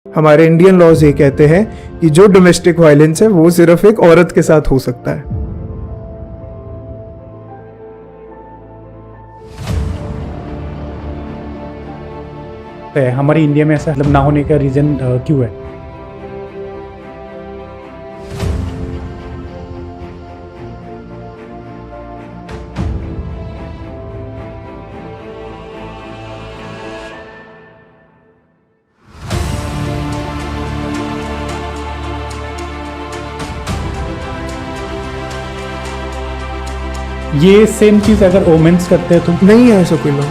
हमारे Indian laws ये कहते हैं कि जो डोमेस्टिक वायलेंस है वो सिर्फ एक औरत के साथ हो सकता है। हमारे इंडिया में ऐसा मतलब ना होने का रीजन क्यों है? ये सेम चीज अगर वोमेन्स करते हैं तो नहीं है ऐसा कोई लॉ।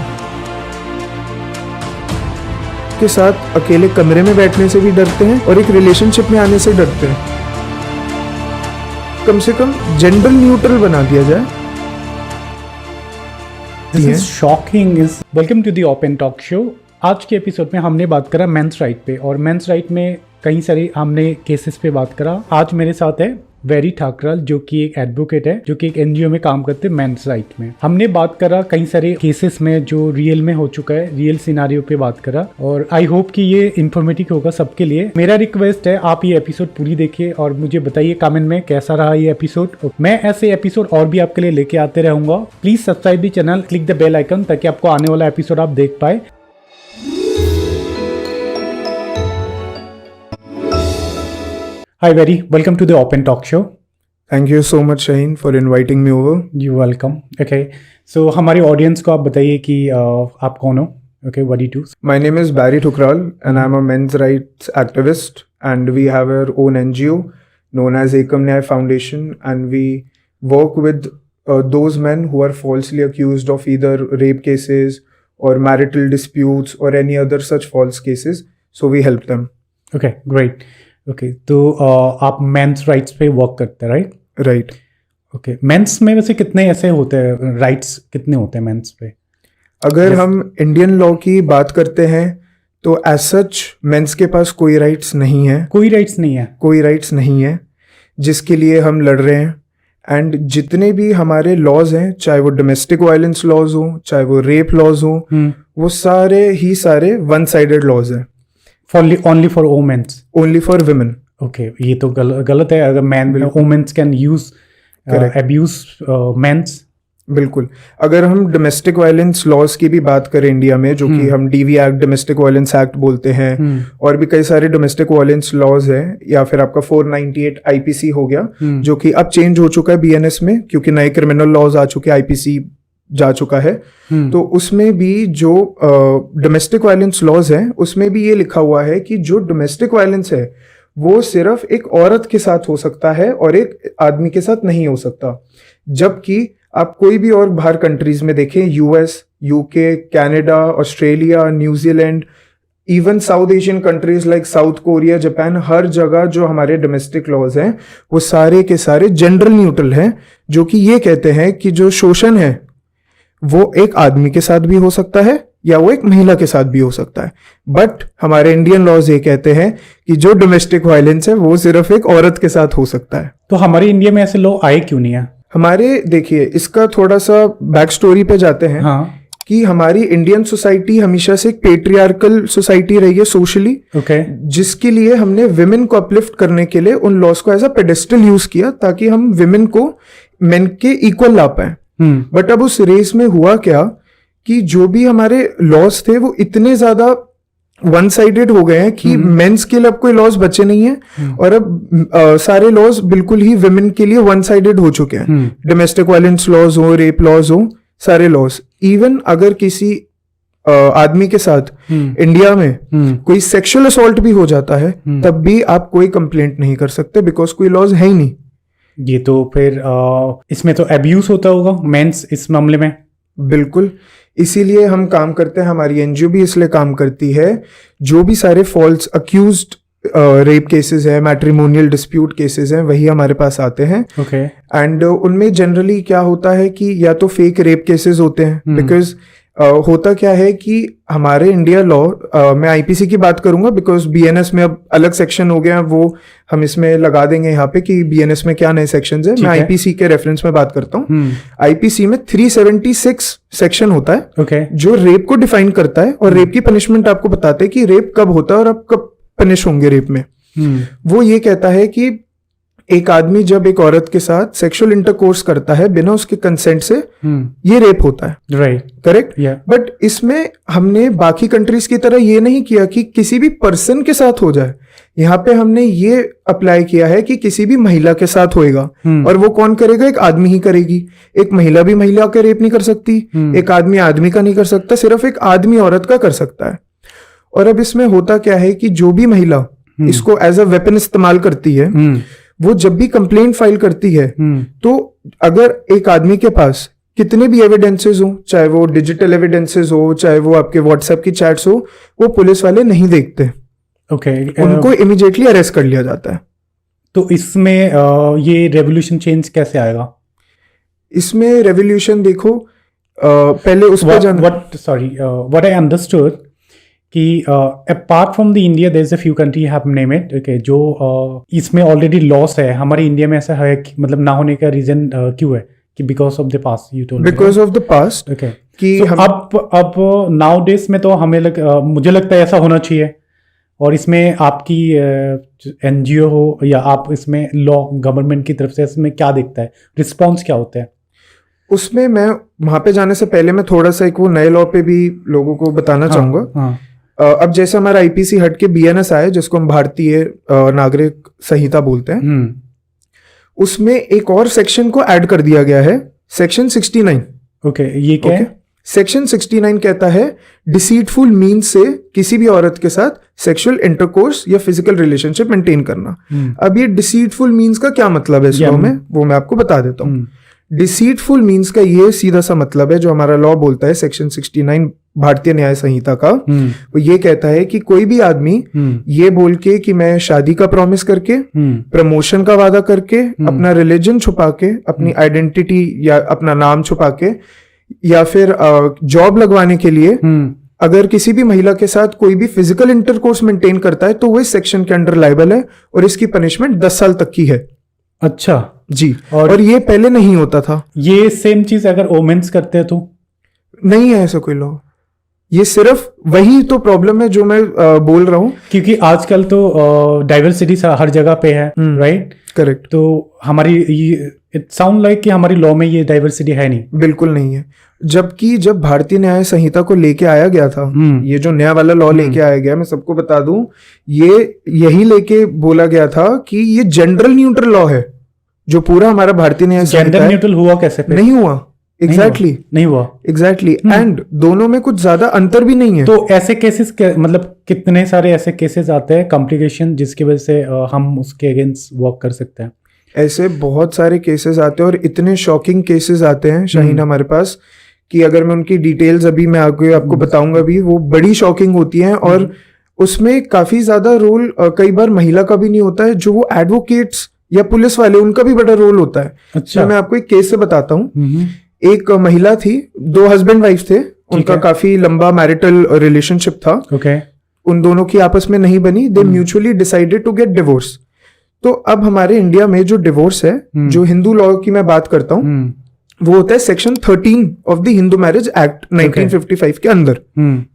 के साथ अकेले कमरे में बैठने से भी डरते हैं और एक रिलेशनशिप में आने से डरते हैं। कम से कम जेंडर न्यूट्रल बना दिया जाए। This is shocking. Welcome to the open talk show. आज के एपिसोड में हमने बात करा मेंस राइट पे, और मेंस राइट में कई सारे हमने केसेस पे बात करा। आज मेरे साथ है वेरी ठाकराल, जो कि एक एडवोकेट है, जो कि एक एनजीओ में काम करते हैं मेंस राइट में। हमने बात करा कई सारे केसेस में जो रियल में हो चुका है, रियल सिनारियो पे बात करा, और आई होप कि ये इन्फॉर्मेटिव होगा सबके लिए। मेरा रिक्वेस्ट है आप ये एपिसोड पूरी देखिए और मुझे बताइए कमेंट में कैसा रहा ये एपिसोड। मैं ऐसे एपिसोड और भी आपके लिए लेके आते रहूंगा। Please subscribe the channel, click the bell icon ताकि आपको आने वाला एपिसोड आप देख पाए। Hi Very, welcome to the Open Talk Show. Thank you so much Shaheen for inviting me over. You're welcome. Okay, so हमारे ऑडियंस को आप बताइए कि आप कौन हो? Okay, what do you do? My name is Barry Thukral and I'm a men's rights activist, and we have our own NGO known as Ekam Nyay Foundation, and we work with those men who are falsely accused of either rape cases or marital disputes or any other such false cases. So we help them. Okay, great. Okay, तो आप mains rights पे work करते हैं, right? Right. Okay, mains में वैसे कितने ऐसे होते हैं, राइट्स कितने होते हैं मेंस पे? अगर हम इंडियन लॉ की बात करते हैं तो एज सच मेंस के पास कोई राइट्स नहीं है। कोई राइट्स नहीं है? कोई राइट्स नहीं है जिसके लिए हम लड़ रहे हैं। एंड जितने भी हमारे लॉज हैं, चाहे वो डोमेस्टिक वायलेंस लॉज हो, चाहे वो रेप लॉज हो, वो सारे वन साइडेड लॉज हैं। Only for women? Only for women. Okay, ये तो गलत है। अगर women can use abuse men's। बिल्कुल। अगर हम डोमेस्टिक वायलेंस लॉज की भी बात करें इंडिया में, जो कि हम DV act, domestic violence act बोलते हैं, और भी कई सारे डोमेस्टिक वायलेंस लॉज हैं, या फिर आपका 498 आईपीसी हो गया, जो कि अब चेंज हो चुका है बीएनएस में, क्योंकि नए क्रिमिनल लॉज आ चुके हैं, आईपीसी जा चुका है। तो उसमें भी जो डोमेस्टिक वायलेंस लॉज हैं उसमें भी ये लिखा हुआ है कि जो डोमेस्टिक वायलेंस है वो सिर्फ एक औरत के साथ हो सकता है और एक आदमी के साथ नहीं हो सकता। जबकि आप कोई भी और बाहर कंट्रीज में देखें, US, UK, Canada, Australia, New Zealand, even South Asian countries like South Korea, Japan, हर जगह जो हमारे डोमेस्टिक लॉज हैं वो सारे के सारे जेंडर न्यूट्रल हैं, जो कि ये कहते हैं कि जो शोषण है वो एक आदमी के साथ भी हो सकता है या वो एक महिला के साथ भी हो सकता है। बट हमारे इंडियन लॉज ये कहते हैं कि जो डोमेस्टिक वायलेंस है वो सिर्फ एक औरत के साथ हो सकता है। तो हमारे इंडिया में ऐसे लॉ आए क्यों नहीं है? हमारे, देखिए, इसका थोड़ा सा बैक स्टोरी पे जाते हैं। हाँ। कि हमारी इंडियन सोसाइटी हमेशा से एक पेट्रियार्कल सोसाइटी रही है सोशली। okay. जिसके लिए हमने विमेन को अपलिफ्ट करने के लिए उन लॉज को एज अ पेडेस्टल यूज किया, ताकि हम विमेन को मेन के इक्वल ला पाए। बट अब उस रेस में हुआ क्या कि जो भी हमारे लॉज थे वो इतने ज्यादा वन साइडेड हो गए हैं कि मेंस के लिए अब कोई लॉज बचे नहीं है, और अब सारे लॉज बिल्कुल ही विमेन के लिए वन साइडेड हो चुके हैं। डोमेस्टिक वायलेंस लॉज हो, रेप लॉज हो, सारे लॉज। इवन अगर किसी आदमी के साथ इंडिया में कोई सेक्सुअल असॉल्ट भी हो जाता है, तब भी आप कोई कंप्लेंट नहीं कर सकते, बिकॉज कोई लॉज है ही नहीं। ये तो फिर इसमें तो अब्यूज होता होगा मेंस इस मामले में? बिल्कुल, इसीलिए हम काम करते हैं, हमारी एनजीओ भी इसलिए काम करती है। जो भी सारे फॉल्स अक्यूज्ड रेप केसेस है, मैट्रिमोनियल डिस्प्यूट केसेस हैं, वही हमारे पास आते हैं। ओके। एंड उनमें जनरली क्या होता है कि या तो फेक रेप केसेस होते हैं, बिकॉज होता क्या है कि हमारे इंडिया लॉ, मैं आईपीसी की बात करूंगा बिकॉज बीएनएस में अब अलग सेक्शन हो गया, वो हम इसमें लगा देंगे यहाँ पे कि बीएनएस में क्या नए सेक्शंस है। मैं आईपीसी के रेफरेंस में बात करता हूँ। आईपीसी में 376 सेक्शन होता है, okay. जो रेप को डिफाइन करता है और रेप की पनिशमेंट आपको बताते हैं कि रेप कब होता है और आप कब पनिश होंगे रेप में। वो ये कहता है कि एक आदमी जब एक औरत के साथ सेक्सुअल इंटरकोर्स करता है बिना उसके कंसेंट से, ये रेप होता है, राइट, करेक्ट। बट इसमें हमने बाकी कंट्रीज की तरह ये नहीं किया कि किसी भी पर्सन के साथ हो जाए। यहाँ पे हमने ये अप्लाई किया है कि किसी भी महिला के साथ होएगा, और वो कौन करेगा? एक आदमी ही करेगी। एक महिला भी महिला का रेप नहीं कर सकती, एक आदमी आदमी का नहीं कर सकता, सिर्फ एक आदमी औरत का कर सकता है। और अब इसमें होता क्या है कि जो भी महिला इसको एज अ वेपन इस्तेमाल करती है, वो जब भी कंप्लेंट फाइल करती है, तो अगर एक आदमी के पास कितने भी एविडेंसेस हो, चाहे वो डिजिटल एविडेंसेस हो, चाहे वो आपके व्हाट्सएप की चैट्स हो, वो पुलिस वाले नहीं देखते। उनको इमीडिएटली अरेस्ट कर लिया जाता है। तो इसमें ये रेवोल्यूशन चेंज कैसे आएगा? इसमें रेवोल्यूशन देखो, पहले उस पर जाना। व्हाट आई अंडरस्टूड कि apart from the India there is a few country have name it, okay, जो इसमें ऑलरेडी लॉस है। हमारे इंडिया में ऐसा है कि मतलब ना होने का रीजन क्यों है? कि because of the past, you told because of the past, okay. कि so, अब नाउ डेज में तो हमें मुझे लगता है ऐसा होना चाहिए। और इसमें आपकी एनजीओ हो या आप इसमें लॉ गवर्नमेंट की तरफ से इसमें क्या दिखता है, रिस्पॉन्स क्या होता है? उसमें मैं वहां पे जाने से पहले मैं थोड़ा सा एक वो नए लॉ पे भी लोगों को बताना चाहूंगा। अब जैसे हमारा आईपीसी हट के बीएनएस आया, जिसको हम भारतीय नागरिक संहिता बोलते हैं, उसमें एक और सेक्शन को ऐड कर दिया गया है, सेक्शन 69। ओके, ये क्या है? सेक्शन 69 कहता है डिसीटफुल मीन्स से किसी भी औरत के साथ सेक्सुअल इंटरकोर्स या फिजिकल रिलेशनशिप मेंटेन करना। अब ये डिसीटफुल मीन्स का क्या मतलब है इस लॉ में, वो मैं आपको बता देता हूँ। डिसीटफुल मीन्स का ये सीधा सा मतलब है, जो हमारा लॉ बोलता है सेक्शन 69 भारतीय न्याय संहिता का, वो ये कहता है कि कोई भी आदमी ये बोल के कि मैं शादी का प्रॉमिस करके, प्रमोशन का वादा करके, अपना रिलीजन छुपा के, अपनी आइडेंटिटी या अपना नाम छुपा के, या फिर जॉब लगवाने के लिए अगर किसी भी महिला के साथ कोई भी फिजिकल इंटरकोर्स मेंटेन करता है, तो वो इस सेक्शन के अंडर लायबल है, और इसकी पनिशमेंट 10 साल तक की है। अच्छा जी, और ये पहले नहीं होता था। ये सेम चीज अगर वोमेन्स करते हैं तो नहीं है ऐसा कोई लॉ। ये सिर्फ वही तो प्रॉब्लम है जो मैं बोल रहा हूँ, क्योंकि आजकल तो डाइवर्सिटी हर जगह पे है, राइट? करेक्ट। तो हमारी इट साउंड लाइक कि हमारी लॉ में ये डाइवर्सिटी है नहीं। बिल्कुल नहीं है। जबकि जब भारतीय न्याय संहिता को लेके आया गया था, ये जो नया वाला लॉ लेके आया गया, मैं सबको बता दूं, ये यही लेके बोला गया था कि ये जेंडर न्यूट्रल लॉ है, जो पूरा हमारा भारतीय न्याय संहिता है। जेंडर न्यूट्रल हुआ कैसे? नहीं हुआ। एग्जैक्टली नहीं हुआ। एग्जैक्टली। एंड दोनों में कुछ ज्यादा अंतर भी नहीं है। तो ऐसे केसेस मतलब कितने सारे ऐसे केसेस आते हैं, कॉम्प्लिकेशन, जिसकी वजह से हम उसके अगेंस्ट वर्क कर सकते हैं? ऐसे बहुत सारे केसेस आते हैं, और इतने शॉकिंग केसेस आते हैं शाहीन हमारे पास, कि अगर मैं उनकी डिटेल्स अभी मैं आपको बताऊंगा भी, वो बड़ी शॉकिंग होती हैं। और उसमें काफी ज्यादा रोल कई बार महिला का भी नहीं होता है, जो वो एडवोकेट्स या पुलिस वाले, उनका भी बड़ा रोल होता है। अच्छा। मैं आपको एक केस से बताता हूँ। एक महिला थी, 2 हस्बैंड वाइफ थे, उनका काफी लंबा मैरिटल रिलेशनशिप था। ओके। उन दोनों की आपस में नहीं बनी, they mutually decided to get divorce. तो अब हमारे इंडिया में जो डिवोर्स है, जो हिंदू लॉ की मैं बात करता हूँ, वो होता है section 13 of the Hindu marriage act 1955 के अंदर।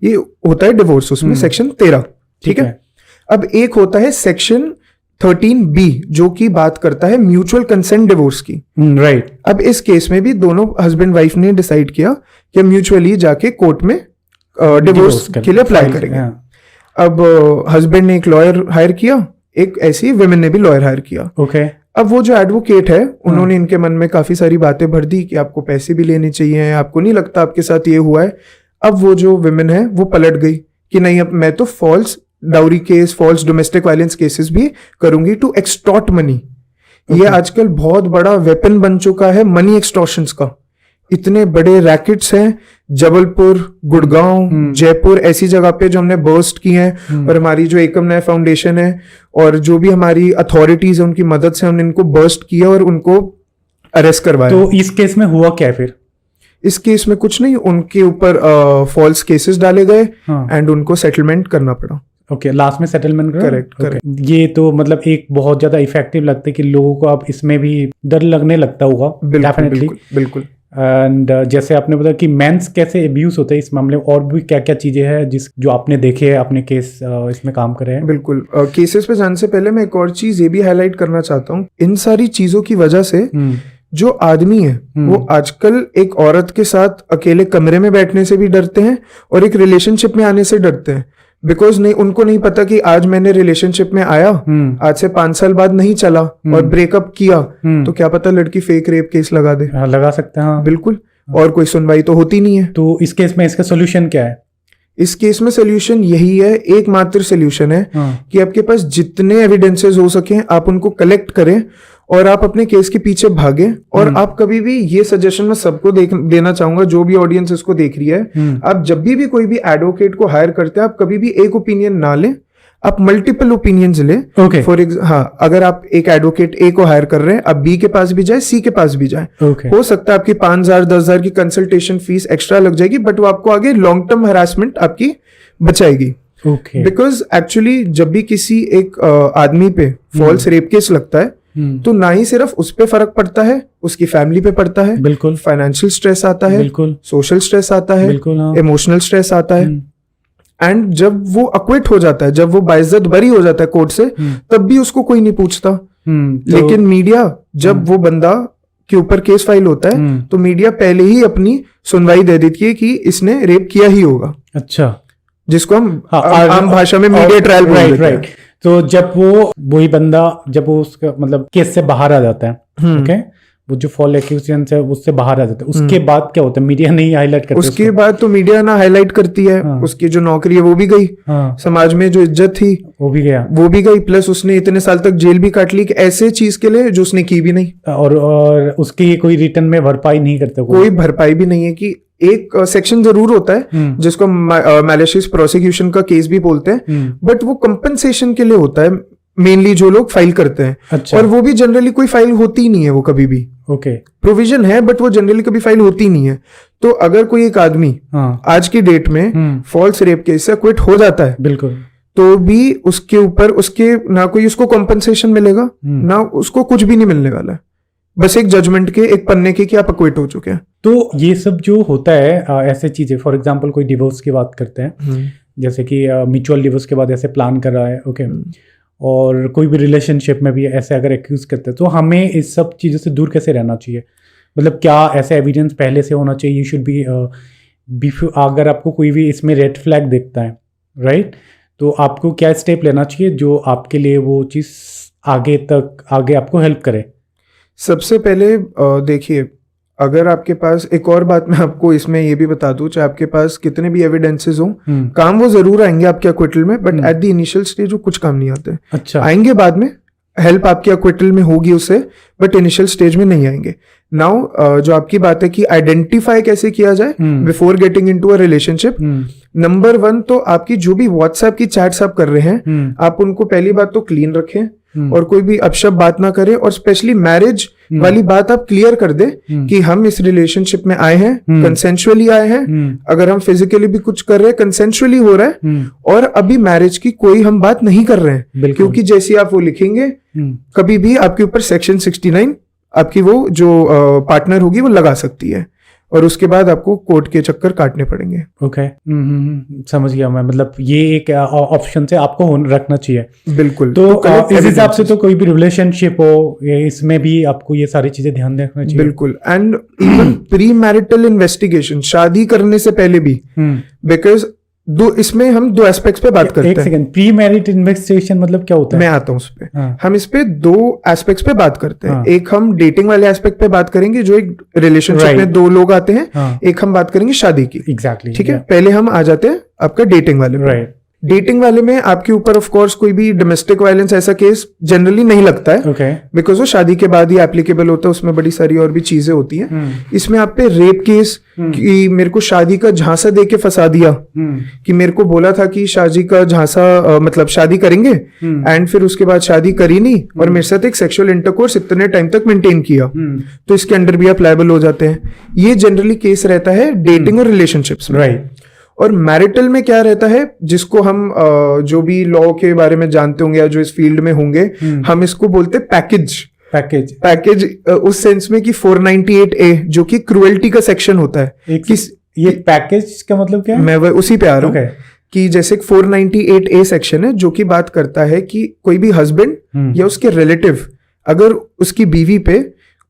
ये होता है डिवोर्स, उसमें सेक्शन 13, ठीक है। अब एक होता है सेक्शन 13B, जो की बात करता है म्यूचुअल कंसेंट डिवोर्स की, राइट। अब इस केस में भी दोनों हस्बैंड वाइफ ने डिसाइड किया कि म्यूचुअली जाके कोर्ट में डिवोर्स के लिए अप्लाई करेंगे। अब हस्बैंड ने एक लॉयर हायर किया, एक ऐसी वुमेन ने भी लॉयर हायर किया। ओके। अब वो जो एडवोकेट है, उन्होंने इनके मन में काफी सारी बातें भर दी कि आपको पैसे भी लेने चाहिए, आपको नहीं लगता आपके साथ ये हुआ है। अब वो जो वुमेन है वो पलट गई कि नहीं, अब मैं तो false dowry case, false domestic violence cases भी करूंगी टू एक्सटॉर्ट मनी। ये आजकल बहुत बड़ा वेपन बन चुका है मनी एक्सटॉर्शंस का। इतने बड़े रैकेट्स हैं, जबलपुर, गुड़गांव, जयपुर, ऐसी जगह पे जो हमने बर्स्ट की हैं, और हमारी जो एकम न्याय फाउंडेशन है और जो भी हमारी अथॉरिटीज है, उनकी मदद से हमने इनको बर्स्ट किया और उनको अरेस्ट करवाया। तो इस केस में हुआ क्या फिर? इस केस में कुछ नहीं, उनके ऊपर फॉल्स केसेस डाले गए एंड उनको सेटलमेंट करना पड़ा। ओके, लास्ट में सेटलमेंट करा? करेक्ट। ये तो मतलब एक बहुत ज्यादा इफेक्टिव लगता है कि लोगों को अब इसमें भी डर लगने लगता होगा। डेफिनेटली, बिल्कुल। एंड जैसे आपने बताया कि मेंस कैसे अब्यूज होते हैं इस मामले में, और भी क्या क्या चीजें हैं जो आपने देखे हैं अपने केस इसमें काम करे हैं? बिल्कुल। केसेस पे जाने से पहले मैं एक और चीज ये भी हाईलाइट करना चाहता हूँ। इन सारी चीजों की वजह से जो आदमी है वो आजकल एक औरत के साथ अकेले कमरे में बैठने से भी डरते हैं और एक रिलेशनशिप में आने से डरते हैं। बिकॉज नहीं, उनको नहीं पता कि आज मैंने रिलेशनशिप में आया, आज से 5 साल बाद नहीं चला और ब्रेकअप किया, तो क्या पता लड़की फेक रेप केस लगा दे। हाँ, लगा सकते हैं। हाँ। बिल्कुल। और कोई सुनवाई तो होती नहीं है। तो इस केस में इसका सोल्यूशन क्या है? इस केस में सोल्यूशन यही है, एकमात्र सोल्यूशन है कि आपके पास जितने एविडेंसेस हो सके आप उनको कलेक्ट करें और आप अपने केस के पीछे भागे। और आप कभी भी, ये सजेशन मैं सबको देना चाहूंगा, जो भी ऑडियंस इसको देख रही है, आप जब भी कोई भी एडवोकेट को हायर करते हैं, आप कभी भी एक ओपिनियन ना लें, आप मल्टीपल ओपिनियंस ले। फॉर अगर आप एक एडवोकेट ए को हायर कर रहे हैं, आप बी के पास भी जाए, सी के पास भी जाए। हो सकता है आपकी 5,000 10,000 की कंसल्टेशन फीस एक्स्ट्रा लग जाएगी, बट वो आपको आगे लॉन्ग टर्म हरासमेंट आपकी बचाएगी। बिकॉज एक्चुअली जब भी किसी एक आदमी पे फॉल्स रेप केस लगता है, तो ना ही सिर्फ उस पे फर्क पड़ता है, उसकी फैमिली पे पड़ता है। बिल्कुल। फाइनेंशियल स्ट्रेस आता है, बिल्कुल। सोशल स्ट्रेस आता है, बिल्कुल। हाँ। इमोशनल स्ट्रेस आता है। एंड जब वो अक्विट हो जाता है, जब वो बाइज्जत बरी हो जाता है कोर्ट से, तब भी उसको कोई नहीं पूछता। लेकिन मीडिया, जब वो बंदा के ऊपर केस फाइल होता है, तो मीडिया पहले ही अपनी सुनवाई दे देती है कि इसने रेप किया ही होगा। अच्छा। जिसको हम आम भाषा में मीडिया ट्रायल बोलते हैं। तो जब वही बंदा जब वो उसका मतलब केस से बाहर आ जाता है, ओके, वो जो फॉल एक्यूजेशन है उससे बाहर आ जाता है, उसके बाद क्या होता है? मीडिया नहीं हाईलाइट करती। उसके बाद तो मीडिया ना हाईलाइट करती है। हाँ। उसकी जो नौकरी है वो भी गई। हाँ। समाज में जो इज्जत थी वो भी गई। प्लस उसने इतने साल तक जेल भी काट ली ऐसे चीज के लिए जो उसने की भी नहीं। और उसकी कोई रिटर्न में भरपाई नहीं करते। कोई भरपाई भी नहीं है। कि एक सेक्शन जरूर होता है जिसको मैलिशियस प्रोसिक्यूशन का केस भी बोलते हैं, बट वो कंपनसेशन के लिए होता है मेनली, जो लोग फाइल करते हैं। अच्छा। और वो भी जनरली कोई फाइल होती नहीं है वो कभी भी। ओके। प्रोविजन है बट वो जनरली कभी फाइल होती नहीं है। तो अगर कोई एक आदमी आज की डेट में फॉल्स रेप केस से क्विट हो जाता है, बिल्कुल, तो भी उसके ऊपर उसके ना कोई उसको कॉम्पनसेशन मिलेगा, ना उसको कुछ भी नहीं मिलने वाला है। बस एक जजमेंट के, एक पन्ने के कि आप अक्विट हो चुके हैं। तो ये सब जो होता है ऐसे चीजें, फॉर एग्जांपल कोई डिवोर्स की बात करते हैं, जैसे कि म्यूचुअल डिवोर्स के बाद ऐसे प्लान कर रहा है, ओके, और कोई भी रिलेशनशिप में भी ऐसे अगर एक्यूज करते हैं, तो हमें इस सब चीज़ों से दूर कैसे रहना चाहिए? मतलब क्या ऐसे एविडेंस पहले से होना चाहिए? यू शुड बी अगर आपको कोई भी इसमें रेड फ्लैग दिखता है, राइट, तो आपको क्या स्टेप लेना चाहिए जो आपके लिए वो चीज़ आगे आपको हेल्प करे? सबसे पहले देखिए, अगर आपके पास, एक और बात मैं आपको इसमें ये भी बता दूं, चाहे आपके पास कितने भी एविडेंसेस हों, काम वो जरूर आएंगे आपके अक्विटल में, but at the initial stage वो कुछ काम नहीं आते। अच्छा। आएंगे बाद में, हेल्प आपके अक्विटल में होगी उससे, बट इनिशियल स्टेज में नहीं आएंगे। नाउ जो आपकी बात है कि आइडेंटिफाई कैसे किया जाए before getting into a relationship, number 1 तो आपकी जो भी व्हाट्सएप की चैट्स आप कर रहे हैं, आप उनको पहली बात तो क्लीन रखें और कोई भी अपशब्द बात ना करें। और स्पेशली मैरिज वाली बात आप क्लियर कर दे कि हम इस रिलेशनशिप में आए हैं, कंसेंशुअली आए हैं। अगर हम फिजिकली भी कुछ कर रहे हैं, कंसेंशुअली हो रहा है, और अभी मैरिज की कोई हम बात नहीं कर रहे हैं, क्योंकि जैसे आप वो लिखेंगे, कभी भी आपके ऊपर सेक्शन 69 आपकी वो जो पार्टनर होगी वो लगा सकती है, और उसके बाद आपको कोर्ट के चक्कर काटने पड़ेंगे। ओके। समझ गया मैं। मतलब ये एक ऑप्शन से आपको रखना चाहिए। बिल्कुल। तो इस हिसाब से तो कोई भी रिलेशनशिप हो, इसमें भी आपको ये सारी चीजें ध्यान रखना चाहिए। बिल्कुल। And even pre marital investigation, शादी करने से पहले भी, बिकॉज इसमें हम 2 एस्पेक्ट्स पे बात करते हैं। एक सेकंड, प्री मैरिट इन्वेस्टिगेशन मतलब क्या होता है? मैं आता हूं उस पे। हम इस पे 2 एस्पेक्ट्स पे बात करते हैं। एक हम डेटिंग वाले एस्पेक्ट पे बात करेंगे, जो एक रिलेशनशिप में 2 लोग आते हैं। एक हम बात करेंगे शादी की। एग्जैक्टली। ठीक है, पहले हम आ जाते हैं आपका डेटिंग वाले पे। डेटिंग वाले में आपके ऊपर ऑफ कोर्स कोई भी डोमेस्टिक वायलेंस ऐसा केस जनरली नहीं लगता है, बिकॉज वो शादी के बाद ही एप्लीकेबल होता है, उसमें बड़ी सारी और भी चीजें होती हैं। इसमें आप पे रेप केस कि मेरे को शादी का झांसा दे के फंसा दिया, कि मेरे को बोला था कि शादी का झांसा मतलब शादी करेंगे, एंड फिर उसके बाद शादी करी नहीं और मेरे साथ एक सेक्सुअल इंटरकोर्स इतने टाइम तक मेंटेन किया, तो इसके अंडर भी आप लायबल हो जाते हैं। ये जनरली केस रहता है डेटिंग और रिलेशनशिप्स में। राइट। और मैरिटल में क्या रहता है, जिसको हम जो भी लॉ के बारे में जानते होंगे या जो इस फील्ड में होंगे, हम इसको बोलते हैं पैकेज। पैकेज उस सेंस में कि 498A जो कि क्रुएल्टी का सेक्शन होता है। ये पैकेज का मतलब क्या है? मैं उसी पे आ रहा हूँ Okay. कि जैसे 498A सेक्शन है जो कि बात करता है कि कोई भी हस्बैंड या उसके रिलेटिव अगर उसकी बीवी पे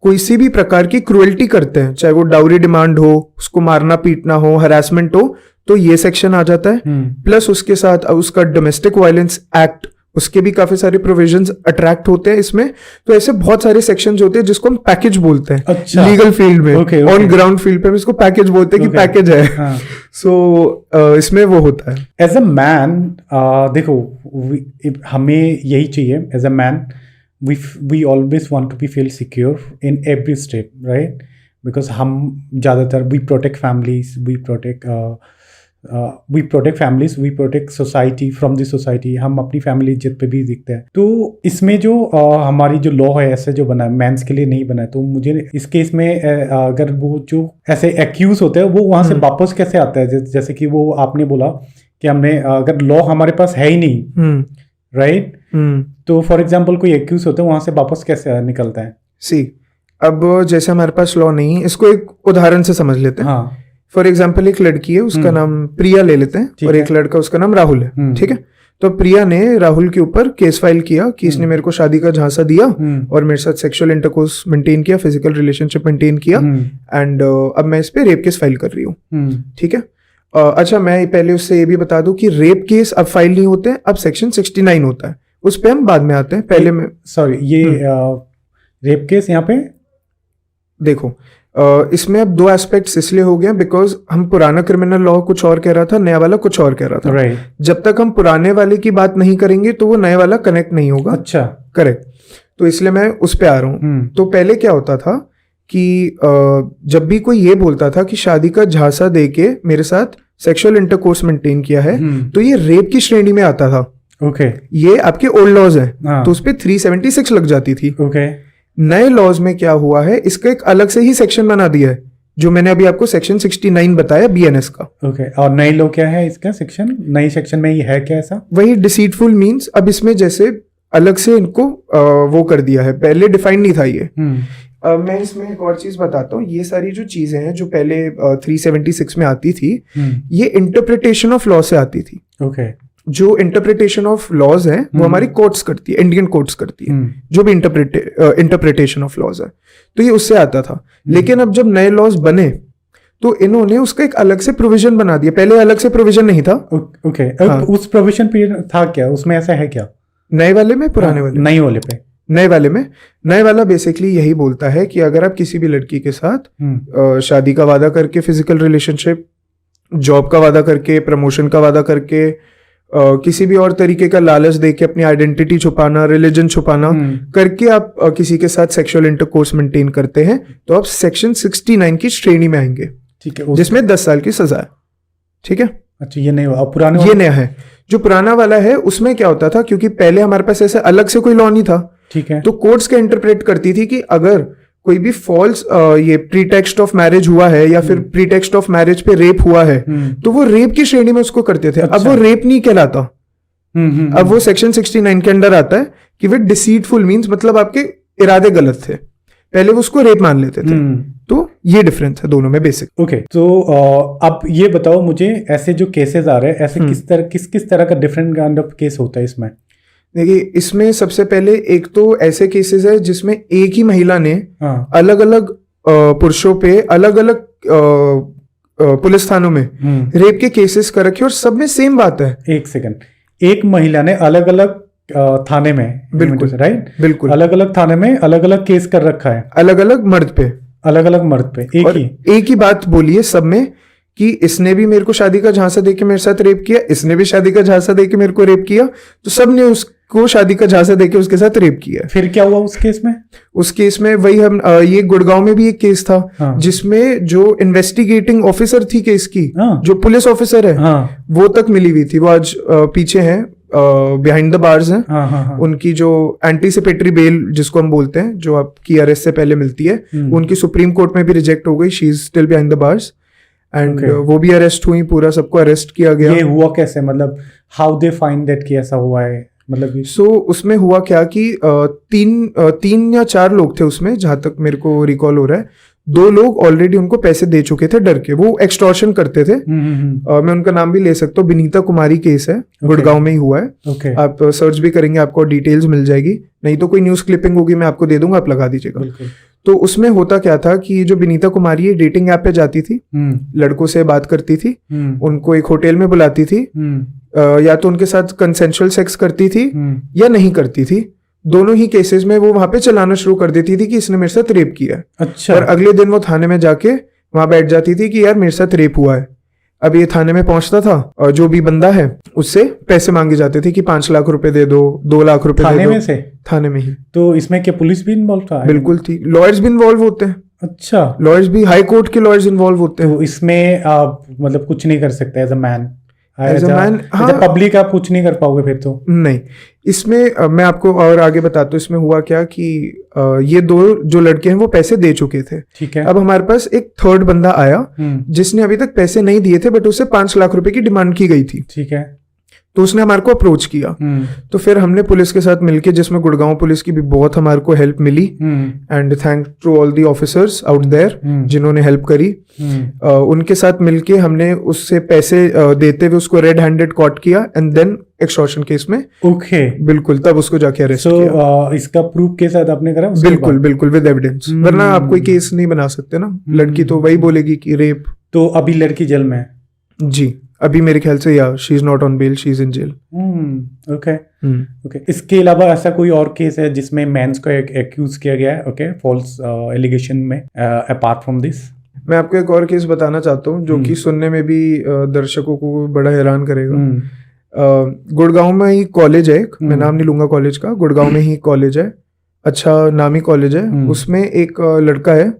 कोई सी भी प्रकार की क्रुएल्टी करते हैं, चाहे वो डाउरी डिमांड हो, उसको मारना पीटना हो, हरासमेंट हो, तो ये सेक्शन आ जाता है। प्लस उसके साथ उसका डोमेस्टिक वायलेंस एक्ट, उसके भी काफी सारे प्रोविजंस अट्रैक्ट होते हैं इसमें। तो ऐसे बहुत सारे सेक्शंस होते हैं जिसको हम पैकेज बोलते हैं। अच्छा। लीगल फील्ड में, Okay. ऑन ग्राउंड फील्ड पे हम इसको पैकेज बोलते हैं कि पैकेज है। सो इसमें वो होता है। एज अ मैन देखो, हमें यही चाहिए as a man. we always want to be feel secure in every step, right? Because हम ज़्यादातर we protect families, we protect families, we protect society from the society। हम अपनी फैमिली इज्जत पे भी दिखते हैं। तो इसमें जो हमारी जो लॉ है ऐसे जो बना है, मेंस के लिए नहीं बना है, तो मुझे इस केस में अगर वो जो ऐसे एक्यूज होते हैं वो वहाँ से वापस कैसे आता है? जैसे कि वो आपने बोला कि हमने अगर लॉ हमारे पास है ही नहीं, राइट? तो फॉर एग्जाम्पल कोई एक्यूज होते हैं, वहां से वापस कैसे निकलता है? सी, अब जैसे हमारे पास लॉ नहीं है, इसको एक उदाहरण से समझ लेते हैं। हाँ। फॉर एग्जाम्पल एक लड़की है, उसका नाम प्रिया ले लेते हैं, और एक लड़का उसका नाम राहुल है, ठीक है? तो प्रिया ने राहुल के ऊपर केस फाइल किया कि इसने मेरे को शादी का झांसा दिया और मेरे साथ सेक्सुअल इंटरकोर्स मेंटेन किया, फिजिकल रिलेशनशिप मेंटेन किया, एंड अब मैं इस पे रेप केस फाइल कर रही हूँ, ठीक है? अच्छा, मैं पहले उससे ये भी बता दूं कि रेप केस अब फाइल नहीं होते हैं, अब सेक्शन 69 होता है, उस पे हम बाद में आते हैं। पहले में सॉरी, ये रेप केस यहाँ पे देखो, इसमें अब दो एस्पेक्ट्स इसलिए हो गए बिकॉज हम पुराना क्रिमिनल लॉ कुछ और कह रहा था, नया वाला कुछ और कह रहा था। राइट। जब तक हम पुराने वाले की बात नहीं करेंगे तो वो नए वाला कनेक्ट नहीं होगा। अच्छा, करेक्ट। तो इसलिए मैं उस पे आ रहा हूँ। तो पहले क्या होता था कि जब भी कोई ये बोलता था कि शादी का झांसा दे के मेरे साथ सेक्सुअल इंटरकोर्स मेंटेन किया है, तो ये रेप की श्रेणी में आता था। ओके। ये आपके ओल्ड लॉज है, तो उस पे 376 लग जाती थी। ओके। नए लॉज में क्या हुआ है, इसका एक अलग से ही सेक्शन बना दिया है, जो मैंने अभी आपको सेक्शन 69 बताया बीएनएस का। ओके। और नई लॉ क्या है इसका सेक्शन? नई सेक्शन में ये है क्या ऐसा? वही डिसीटफुल मीन्स। अब इसमें जैसे अलग से इनको वो कर दिया है, पहले डिफाइंड नहीं था ये। मैं इसमें एक और चीज बताता हूँ। ये सारी जो चीजें हैं जो पहले 376 में आती थी, ये इंटरप्रिटेशन ऑफ लॉ से आती थी। ओके। जो इंटरप्रिटेशन ऑफ लॉज है वो हमारी कोर्ट्स करती है, इंडियन कोर्ट्स करती है, जो भी इंटरप्रिटेशन ऑफ लॉज है, तो ये उससे आता था। लेकिन अब जब नए लॉज बने तो इन्होंने उसका एक अलग से प्रोविजन बना दिया, पहले अलग से प्रोविजन नहीं था। ओके। हाँ। उस प्रोविजन पीरियड था क्या, उसमें ऐसा है क्या? नए वाले में, पुराने वाले? नए वाले पे। नए वाले में, नए वाला बेसिकली यही बोलता है कि अगर आप किसी भी लड़की के साथ शादी का वादा करके, फिजिकल रिलेशनशिप, जॉब का वादा करके, प्रमोशन का वादा करके, किसी भी और तरीके का लालच देके अपनी आइडेंटिटी छुपाना, रिलीजन छुपाना करके आप किसी के साथ सेक्सुअल इंटरकोर्स मेंटेन करते हैं, तो आप सेक्शन 69 की श्रेणी में आएंगे, ठीक है, जिसमें 10 साल की सजा है। ठीक है। अच्छा, ये नहीं हुआ। पुराने ये नया है। जो पुराना वाला है उसमें क्या होता था, क्योंकि पहले हमारे पास ऐसे अलग से कोई लॉ नहीं था, ठीक है, तो कोर्ट्स क्या इंटरप्रेट करती थी कि अगर कोई भी फॉल्स ये प्रीटेक्स्ट ऑफ मैरिज हुआ है या फिर प्रीटेक्स्ट ऑफ मैरिज पे रेप हुआ है, तो वो रेप की श्रेणी में उसको करते थे। अब वो रेप नहीं कहलाता, अब वो सेक्शन 69 के अंडर आता है कि वो डिसीटफुल मींस, मतलब आपके इरादे गलत थे, पहले वो उसको रेप मान लेते थे। तो ये डिफरेंस है दोनों में बेसिक। ओके। तो अब ये बताओ मुझे, ऐसे जो केसेस आ रहे हैं, ऐसे किस तरह का डिफरेंट काइंड ऑफ केस होता है इसमें? देखिए, इसमें सबसे पहले एक तो ऐसे केसेस है जिसमें एक ही महिला ने अलग अलग पुरुषों पे अलग अलग पुलिस थानों में रेप के केसेस कर रखे और सब में सेम बात है। एक सेकंड, एक महिला ने अलग अलग थाने में, बिल्कुल राइट, बिल्कुल अलग अलग थाने में अलग अलग केस कर रखा है, अलग अलग मर्द पे, अलग अलग मर्द पे एक ही बात बोली है सब में कि इसने भी मेरे को शादी का झांसा देके मेरे साथ रेप किया, इसने भी शादी का झांसा देके मेरे को रेप किया, तो सब ने उसको शादी का झांसा देके उसके साथ रेप किया। फिर क्या हुआ उस केस में? उस केस में वही हम ये गुड़गांव में भी एक केस था, जिसमें जो इन्वेस्टिगेटिंग ऑफिसर थी केस की, जो पुलिस ऑफिसर है, वो तक मिली हुई थी। वो आज पीछे हैं, बिहाइंड द बार्स हैं। उनकी जो एंटीसिपेटरी बेल जिसको हम बोलते हैं, जो आपकी अरेस्ट से पहले मिलती है, उनकी सुप्रीम कोर्ट में भी रिजेक्ट हो गई। She is still behind the bars and वो भी अरेस्ट हुई, पूरा सबको अरेस्ट किया गया। ये हुआ कैसे, मतलब हाउ दे फाइंड दैट कि ऐसा हुआ है? मतलब सो उसमें हुआ क्या कि तीन या चार लोग थे उसमें, जहां तक मेरे को रिकॉल हो रहा है। 2 लोग ऑलरेडी उनको पैसे दे चुके थे डर के, वो एक्सटॉर्शन करते थे। मैं उनका नाम भी ले सकता हूँ, बिनीता कुमारी केस है, गुड़गांव में ही हुआ है। आप सर्च भी करेंगे आपको डिटेल्स मिल जाएगी, नहीं तो कोई न्यूज क्लिपिंग होगी मैं आपको दे दूंगा, आप लगा दीजिएगा। तो उसमें होता क्या था कि जो बिनीता कुमारी है डेटिंग ऐप पे जाती थी, लड़कों से बात करती थी, उनको एक होटल में बुलाती थी, या तो उनके साथ कंसेंशुअल सेक्स करती थी या नहीं करती थी। दोनों ही केसेस में वो वहां पे चलाना शुरू कर देती थी कि इसने मेरे साथ रेप किया है। अच्छा। और अगले दिन वो थाने में जाके वहां बैठ जाती थी कि यार मेरे साथ रेप हुआ है। अब ये थाने में पहुंचता था और जो भी बंदा है उससे पैसे मांगे जाते थे कि 5 लाख रुपए दे दो, 2 लाख रुपए दे दो। थाने में से? थाने में ही। तो इसमें क्या पुलिस भी इन्वॉल्व था? बिल्कुल थी, लॉयर्स भी इन्वॉल्व होते हैं। अच्छा। लॉयर्स भी, हाई कोर्ट के लॉयर्स इन्वॉल्व होते हैं। तो इसमें आप मतलब कुछ नहीं कर सकते as a man? As a man, हाँ। पब्लिक आप कुछ नहीं कर पाओगे फिर तो? नहीं, इसमें मैं आपको और आगे बताता हूँ। इसमें हुआ क्या कि ये 2 जो लड़के हैं वो पैसे दे चुके थे। ठीक है। अब हमारे पास एक थर्ड बंदा आया जिसने अभी तक पैसे नहीं दिए थे, बट उसे 5 लाख रुपए की डिमांड की गई थी। ठीक है। तो उसने हमारे को अप्रोच किया। तो फिर हमने पुलिस के साथ मिलके, जिसमें गुड़गांव पुलिस की भी बहुत हमारे को हेल्प मिली, and thank to all the officers out there जिन्होंने हेल्प करी, उनके साथ मिलके हमने उससे पैसे देते हुए उसको रेड हैंडेड कॉट किया, एंड देन एक्सटॉर्शन केस में। ओके। बिल्कुल, तब उसको जाके अरेस्ट किया। इसका प्रूफ के साथ आपने करा? बिल्कुल बिल्कुल, विद एविडेंस, वरना आप कोई केस नहीं बना सकते ना। लड़की तो वही बोलेगी कि रेप। तो अभी लड़की जेल में है? जी, अभी मेरे ख्याल से या she is not on bail, she is in jail. Okay okay. इसके अलावा ऐसा कोई और केस है जिसमें मेंस को एक्यूज किया गया है? ओके, फॉल्स एलिगेशन में, अपार्ट फ्रॉम दिस? मैं आपको एक और केस बताना चाहता हूँ जो कि सुनने में भी दर्शकों को बड़ा हैरान करेगा। गुड़गांव में ही कॉलेज है एक, मैं नाम नहीं लूंगा कॉलेज का, गुड़गांव में ही कॉलेज है, अच्छा नामी कॉलेज है। उसमें एक लड़का है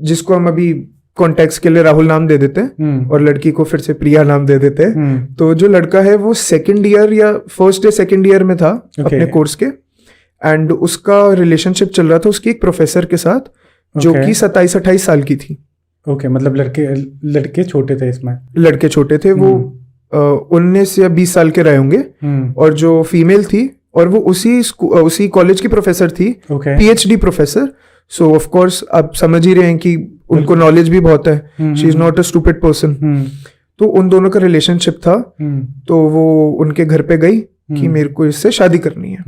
जिसको हम अभी कॉन्टेक्स्ट के लिए राहुल नाम दे देते हैं, और लड़की को फिर से प्रिया नाम दे देते हैं। तो जो लड़का है वो 2nd ईयर या 1st या 2nd ईयर में था अपने कोर्स के, एंड उसका रिलेशनशिप चल रहा था उसकी एक प्रोफेसर के साथ जो कि 27-28 साल की थी। ओके, मतलब लड़के छोटे थे इसमें? लड़के छोटे थे, वो 19 या 20 साल के रहे होंगे। और जो फीमेल थी, और वो उसी कॉलेज की प्रोफेसर थी, PhD professor. So of course आप समझ ही रहे हैं कि उनको नॉलेज भी बहुत है, she is not a stupid person. तो उन दोनों का रिलेशनशिप था। तो वो उनके घर पे गई कि मेरे को इससे शादी करनी है।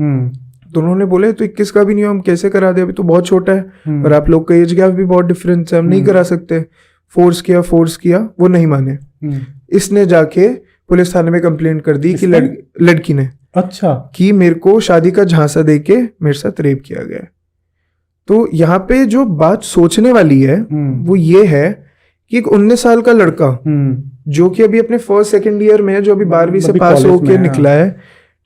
तो उन्होंने बोले तो 21 का भी नहीं हो, हम कैसे करा दे, अभी तो बहुत छोटा है, और आप लोग का एज गैप भी बहुत डिफरेंस है, हम नहीं करा सकते। फोर्स किया, वो नहीं माने। इसने जाके पुलिस थाने में कंप्लेंट कर दी कि लड़की ने, अच्छा, कि मेरे को शादी का झांसा दे के मेरे साथ रेप किया गया। तो यहाँ पे जो बात सोचने वाली है वो ये है कि एक 19 साल का लड़का जो कि अभी अपने 1st 2nd ईयर में है, जो अभी 12वीं से पास होके निकला है,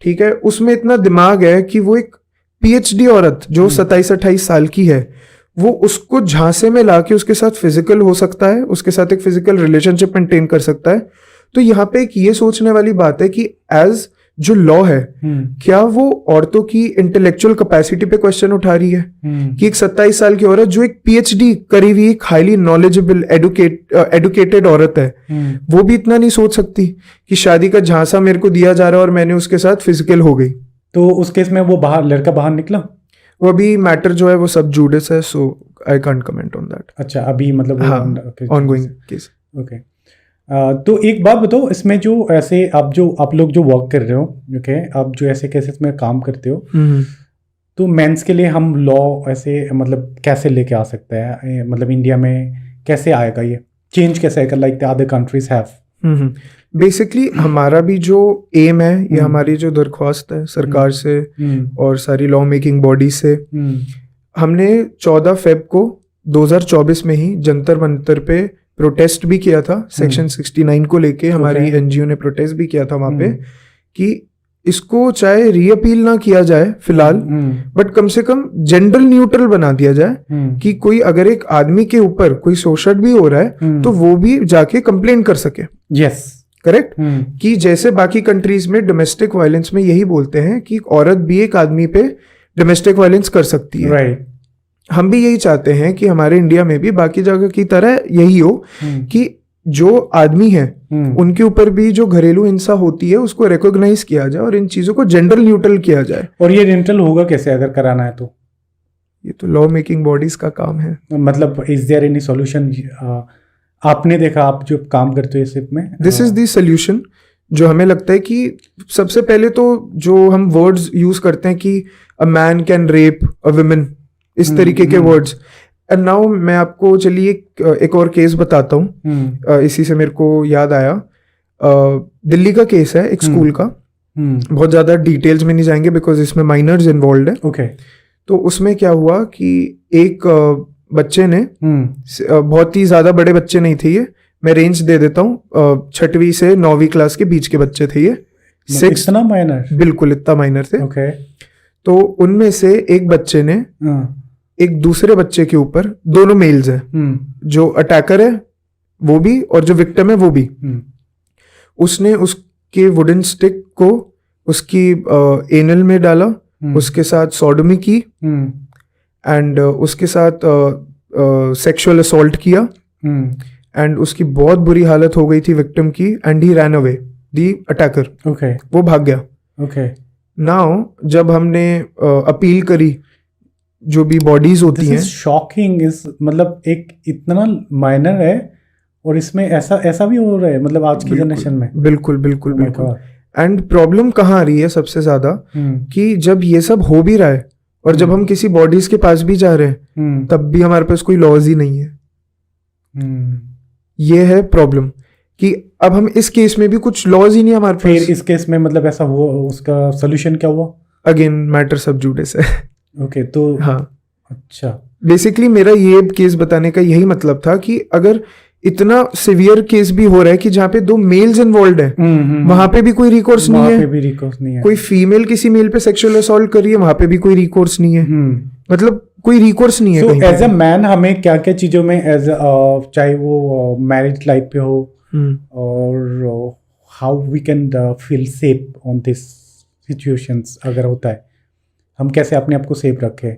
ठीक है, उसमें इतना दिमाग है कि वो एक PhD औरत जो 27-28 साल की है, वो उसको झांसे में लाके उसके साथ फिजिकल हो सकता है, उसके साथ एक फिजिकल रिलेशनशिप मेंटेन कर सकता है। तो यहाँ पे एक ये सोचने वाली बात है कि एज जो लॉ है, क्या वो औरतों की इंटेलेक्चुअल कैपेसिटी पे क्वेश्चन उठा रही है कि एक 27 साल की औरत जो एक PhD करी हुई, एक हाईली नॉलेजेबल एडुकेटेड औरत है, वो भी इतना नहीं सोच सकती कि शादी का झांसा मेरे को दिया जा रहा है और मैंने उसके साथ फिजिकल हो गई। तो उस केस में वो लड़का बाहर निकला? वो अभी मैटर जो है वो सब जुडिस है, so I can't comment on that. अच्छा, अभी मतलब ऑनगोइंग केस। ओके। तो एक बात बताओ, इसमें जो ऐसे आप लोग जो वर्क कर रहे हो, ओके, आप जो ऐसे केसेस में काम करते हो, तो मेंस के लिए हम लॉ ऐसे मतलब कैसे लेके आ सकते हैं? मतलब इंडिया में कैसे आएगा, ये चेंज कैसे आएगा, like the other countries have? Basically हमारा भी जो एम है, ये हमारी जो दरख्वास्त है सरकार से और सारी लॉ मेकिंग बॉडी से, हमने 14 फेब को 2024 में ही जंतर मंतर पे प्रोटेस्ट भी किया था सेक्शन 69 को लेके। हमारी एनजीओ ने प्रोटेस्ट भी किया था वहां पे कि इसको चाहे रीअपील ना किया जाए फिलहाल, बट कम से कम जेंडर न्यूट्रल बना दिया जाए कि कोई अगर एक आदमी के ऊपर कोई शोषण भी हो रहा है तो वो भी जाके कंप्लेन कर सके। Yes, correct. कि जैसे बाकी कंट्रीज में डोमेस्टिक वायलेंस में यही बोलते हैं कि औरत भी एक आदमी पे डोमेस्टिक वायलेंस कर सकती है, राइट। हम भी यही चाहते हैं कि हमारे इंडिया में भी बाकी जगह की तरह यही हो कि जो आदमी है उनके ऊपर भी जो घरेलू हिंसा होती है उसको रिकॉग्नाइज किया जाए और इन चीजों को जेंडर न्यूट्रल किया जाए। और ये जेंडर होगा कैसे अगर कराना है तो? ये तो लॉ मेकिंग बॉडीज का काम है। मतलब इज देयर एनी सॉल्यूशन? आपने देखा, आप जो काम करते हो इस में, दिस इज द सॉल्यूशन जो हमें लगता है कि सबसे पहले तो जो हम वर्ड्स यूज करते हैं कि a man can rape a women, इस तरीके के वर्ड्स, एंड नाउ मैं आपको चलिए एक और केस बताता हूँ। इसी से मेरे को याद आया, दिल्ली का केस है एक स्कूल का। बहुत ज्यादा डिटेल्स में नहीं जाएंगे बिकॉज इसमें माइनर्स इन्वॉल्व है। ओके। तो उसमें क्या हुआ कि एक बच्चे ने, बहुत ही ज्यादा बड़े बच्चे नहीं थे ये, मैं रेंज दे देता हूँ, 6वीं से 9वीं क्लास के बीच के बच्चे थे ये। इतना माइनर? बिल्कुल इतना माइनर थे। ओके। तो उनमें से एक बच्चे ने एक दूसरे बच्चे के ऊपर, दोनों मेल्स हैं, जो अटैकर है वो भी और जो विक्टिम है वो भी, उसने उसके वुडन स्टिक को उसकी एनल में डाला, उसके साथ सॉडोमी की एंड उसके साथ सेक्सुअल असॉल्ट किया एंड उसकी बहुत बुरी हालत हो गई थी विक्टिम की and he ran away, the attacker. Okay. वो भाग गया। ओके। नाउ जब हमने अपील करी, जो भी बॉडीज होती हैं, शॉकिंग इज, मतलब एक इतना माइनर है और इसमें ऐसा भी हो रहा है, मतलब आज की जनरेशन में। बिल्कुल बिल्कुल बिल्कुल। एंड प्रॉब्लम कहाँ आ रही है सबसे ज्यादा, कि जब ये सब हो भी रहा है और जब हम किसी बॉडीज के पास भी जा रहे हैं तब भी हमारे पास कोई लॉज ही नहीं है। ये है प्रॉब्लम कि अब हम इस केस में भी कुछ लॉज ही नहीं हमारे पास। फिर इस केस में मतलब ऐसा हुआ, उसका सोल्यूशन क्या हुआ? अगेन मैटर सब जुडिस है। ओके। तो हाँ, अच्छा, बेसिकली मेरा ये केस बताने का यही मतलब था कि अगर इतना सिवियर केस भी हो रहा है कि जहाँ पे 2 मेल्स इन्वॉल्व है, वहां पे भी कोई रिकोर्स नहीं है। कोई फीमेल किसी मेल पे सेक्सुअल असॉल्ट कर रही है, वहां पे भी कोई रिकोर्स नहीं है। मतलब कोई रिकोर्स नहीं है। So, एज अ मैन हमें क्या क्या चीजों में, एज चाहे वो मैरिज लाइफ पे हो और how we can feel safe on this situations, अगर होता है हम कैसे अपने आप को सेफ रखें?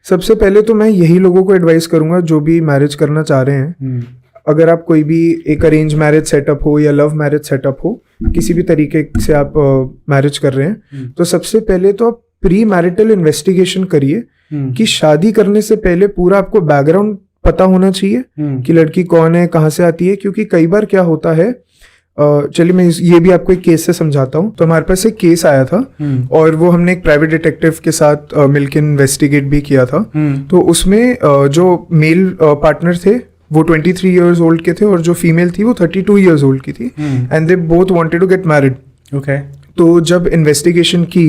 सबसे पहले तो मैं यही लोगों को एडवाइस करूंगा जो भी मैरिज करना चाह रहे हैं, अगर आप कोई भी एक अरेंज मैरिज सेटअप हो या लव मैरिज सेटअप हो, किसी भी तरीके से आप मैरिज कर रहे हैं, तो सबसे पहले तो आप प्री मैरिटल इन्वेस्टिगेशन करिए कि शादी करने से पहले पूरा आपको बैकग्राउंड पता होना चाहिए कि लड़की कौन है, कहाँ से आती है। क्योंकि कई बार क्या होता है, चलिए मैं ये भी आपको एक केस से समझाता हूँ। तो हमारे पास एक केस आया था और वो हमने एक प्राइवेट डिटेक्टिव के साथ मिलकर इन्वेस्टिगेट भी किया था। तो उसमें जो मेल पार्टनर थे वो 23 इयर्स ओल्ड के थे और जो फीमेल थी वो 32 इयर्स ओल्ड की थी and they both wanted to get married. Okay. तो जब इन्वेस्टिगेशन की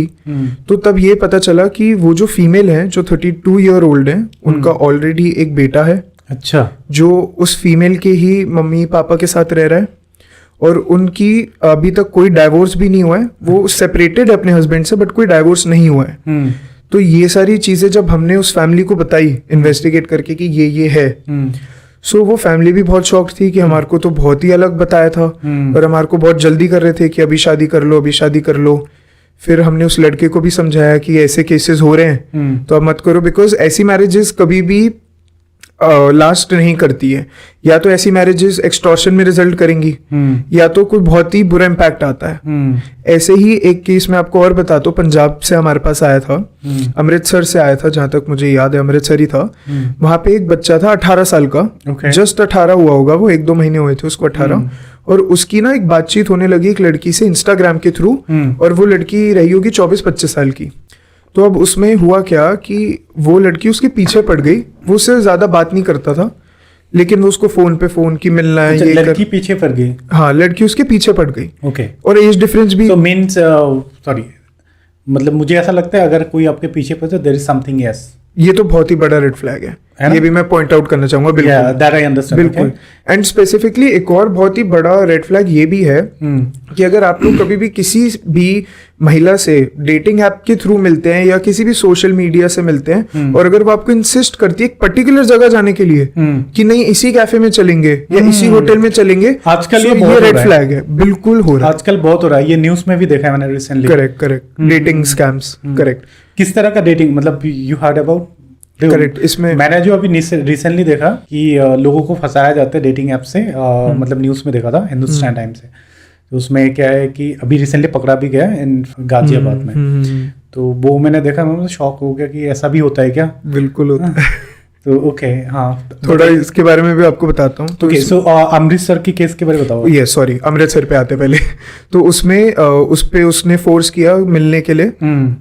तो तब ये पता चला कि वो जो फीमेल है जो 32 ईयर ओल्ड है, उनका ऑलरेडी एक बेटा है। अच्छा। जो उस फीमेल के ही मम्मी पापा के साथ रह रहा है और उनकी अभी तक कोई डाइवोर्स भी नहीं हुआ है। वो सेपरेटेड है अपने हस्बैंड से बट कोई डाइवोर्स नहीं हुआ है। तो ये सारी चीजें जब हमने उस फैमिली को बताई इन्वेस्टिगेट करके कि ये है, सो वो फैमिली भी बहुत शॉक थी कि हमारे को तो बहुत ही अलग बताया था और हमारे को बहुत जल्दी कर रहे थे कि अभी शादी कर लो, अभी शादी कर लो। फिर हमने उस लड़के को भी समझाया कि ऐसे केसेस हो रहे हैं तो अब मत करो, बिकॉज ऐसी मैरिजेस कभी भी लास्ट नहीं करती है। या तो ऐसी मैरिजेस एक्सटॉर्शन में रिजल्ट करेंगी या तो कोई बहुत ही बुरा इम्पैक्ट आता है। ऐसे ही एक केस मैं आपको और बताता हूँ, पंजाब से हमारे पास आया था, अमृतसर से आया था, जहां तक मुझे याद है अमृतसर ही था। वहां पे एक बच्चा था 18 साल का, जस्ट 18 हुआ होगा वो, 1-2 महीने हुए थे उसको 18, और उसकी ना एक बातचीत होने लगी एक लड़की से इंस्टाग्राम के थ्रू, और वो लड़की रही होगी 24-25 साल की। तो अब उसमें हुआ क्या कि वो लड़की उसके पीछे पड़ गई, वो उससे ज्यादा बात नहीं करता था लेकिन वो उसको फोन पे फोन की मिलना है। अच्छा, लड़की पीछे पड़ गई? हाँ, लड़की उसके पीछे पड़ गई। ओके। और एज डिफरेंस भी। so means सॉरी, मतलब मुझे ऐसा लगता है अगर कोई आपके पीछे पड़े तो देयर इज समथिंग एल्स। ये तो बहुत ही बड़ा रेड फ्लैग है, ये भी मैं पॉइंट आउट करना चाहूंगा। बिल्कुल, दैट आई अंडरस्टैंड। बिल्कुल। एंड स्पेसिफिकली एक और बहुत ही बड़ा रेड फ्लैग ये भी है कि अगर आप लोग कभी भी किसी भी महिला से डेटिंग ऐप के थ्रू मिलते हैं या किसी भी सोशल मीडिया से मिलते हैं और अगर वो आपको इंसिस्ट करती है एक पर्टिकुलर जगह जाने के लिए कि नहीं इसी कैफे में चलेंगे या इसी होटल में चलेंगे, आजकल ये रेड फ्लैग है। बिल्कुल हो रहा है, आजकल बहुत हो रहा है, ये न्यूज में भी देखा है मैंने recently. Correct, dating scams. Correct. किस तरह का डेटिंग, मतलब यू हर्ड अबाउट? करेक्ट। इसमें मैंने जो अभी रिसेंटली देखा कि लोगों को फंसाया जाता है डेटिंग ऐप से, मतलब न्यूज़ में देखा था हिंदुस्तान टाइम्स से। तो उसमें क्या है कि अभी रिसेंटली पकड़ा भी गया इन गाजियाबाद में। तो वो मैंने देखा, मैं शॉक हो गया कि ऐसा भी होता है क्या। बिल्कुल होता है। तो ओके, हाँ, थोड़ा इसके बारे में भी आपको बताता हूँ। तो ओके, सो अमृतसर की केस के बारे में बताओ। ये सॉरी, अमृतसर पे आते पहले। तो उसमें उस पे उसने फोर्स किया मिलने के लिए।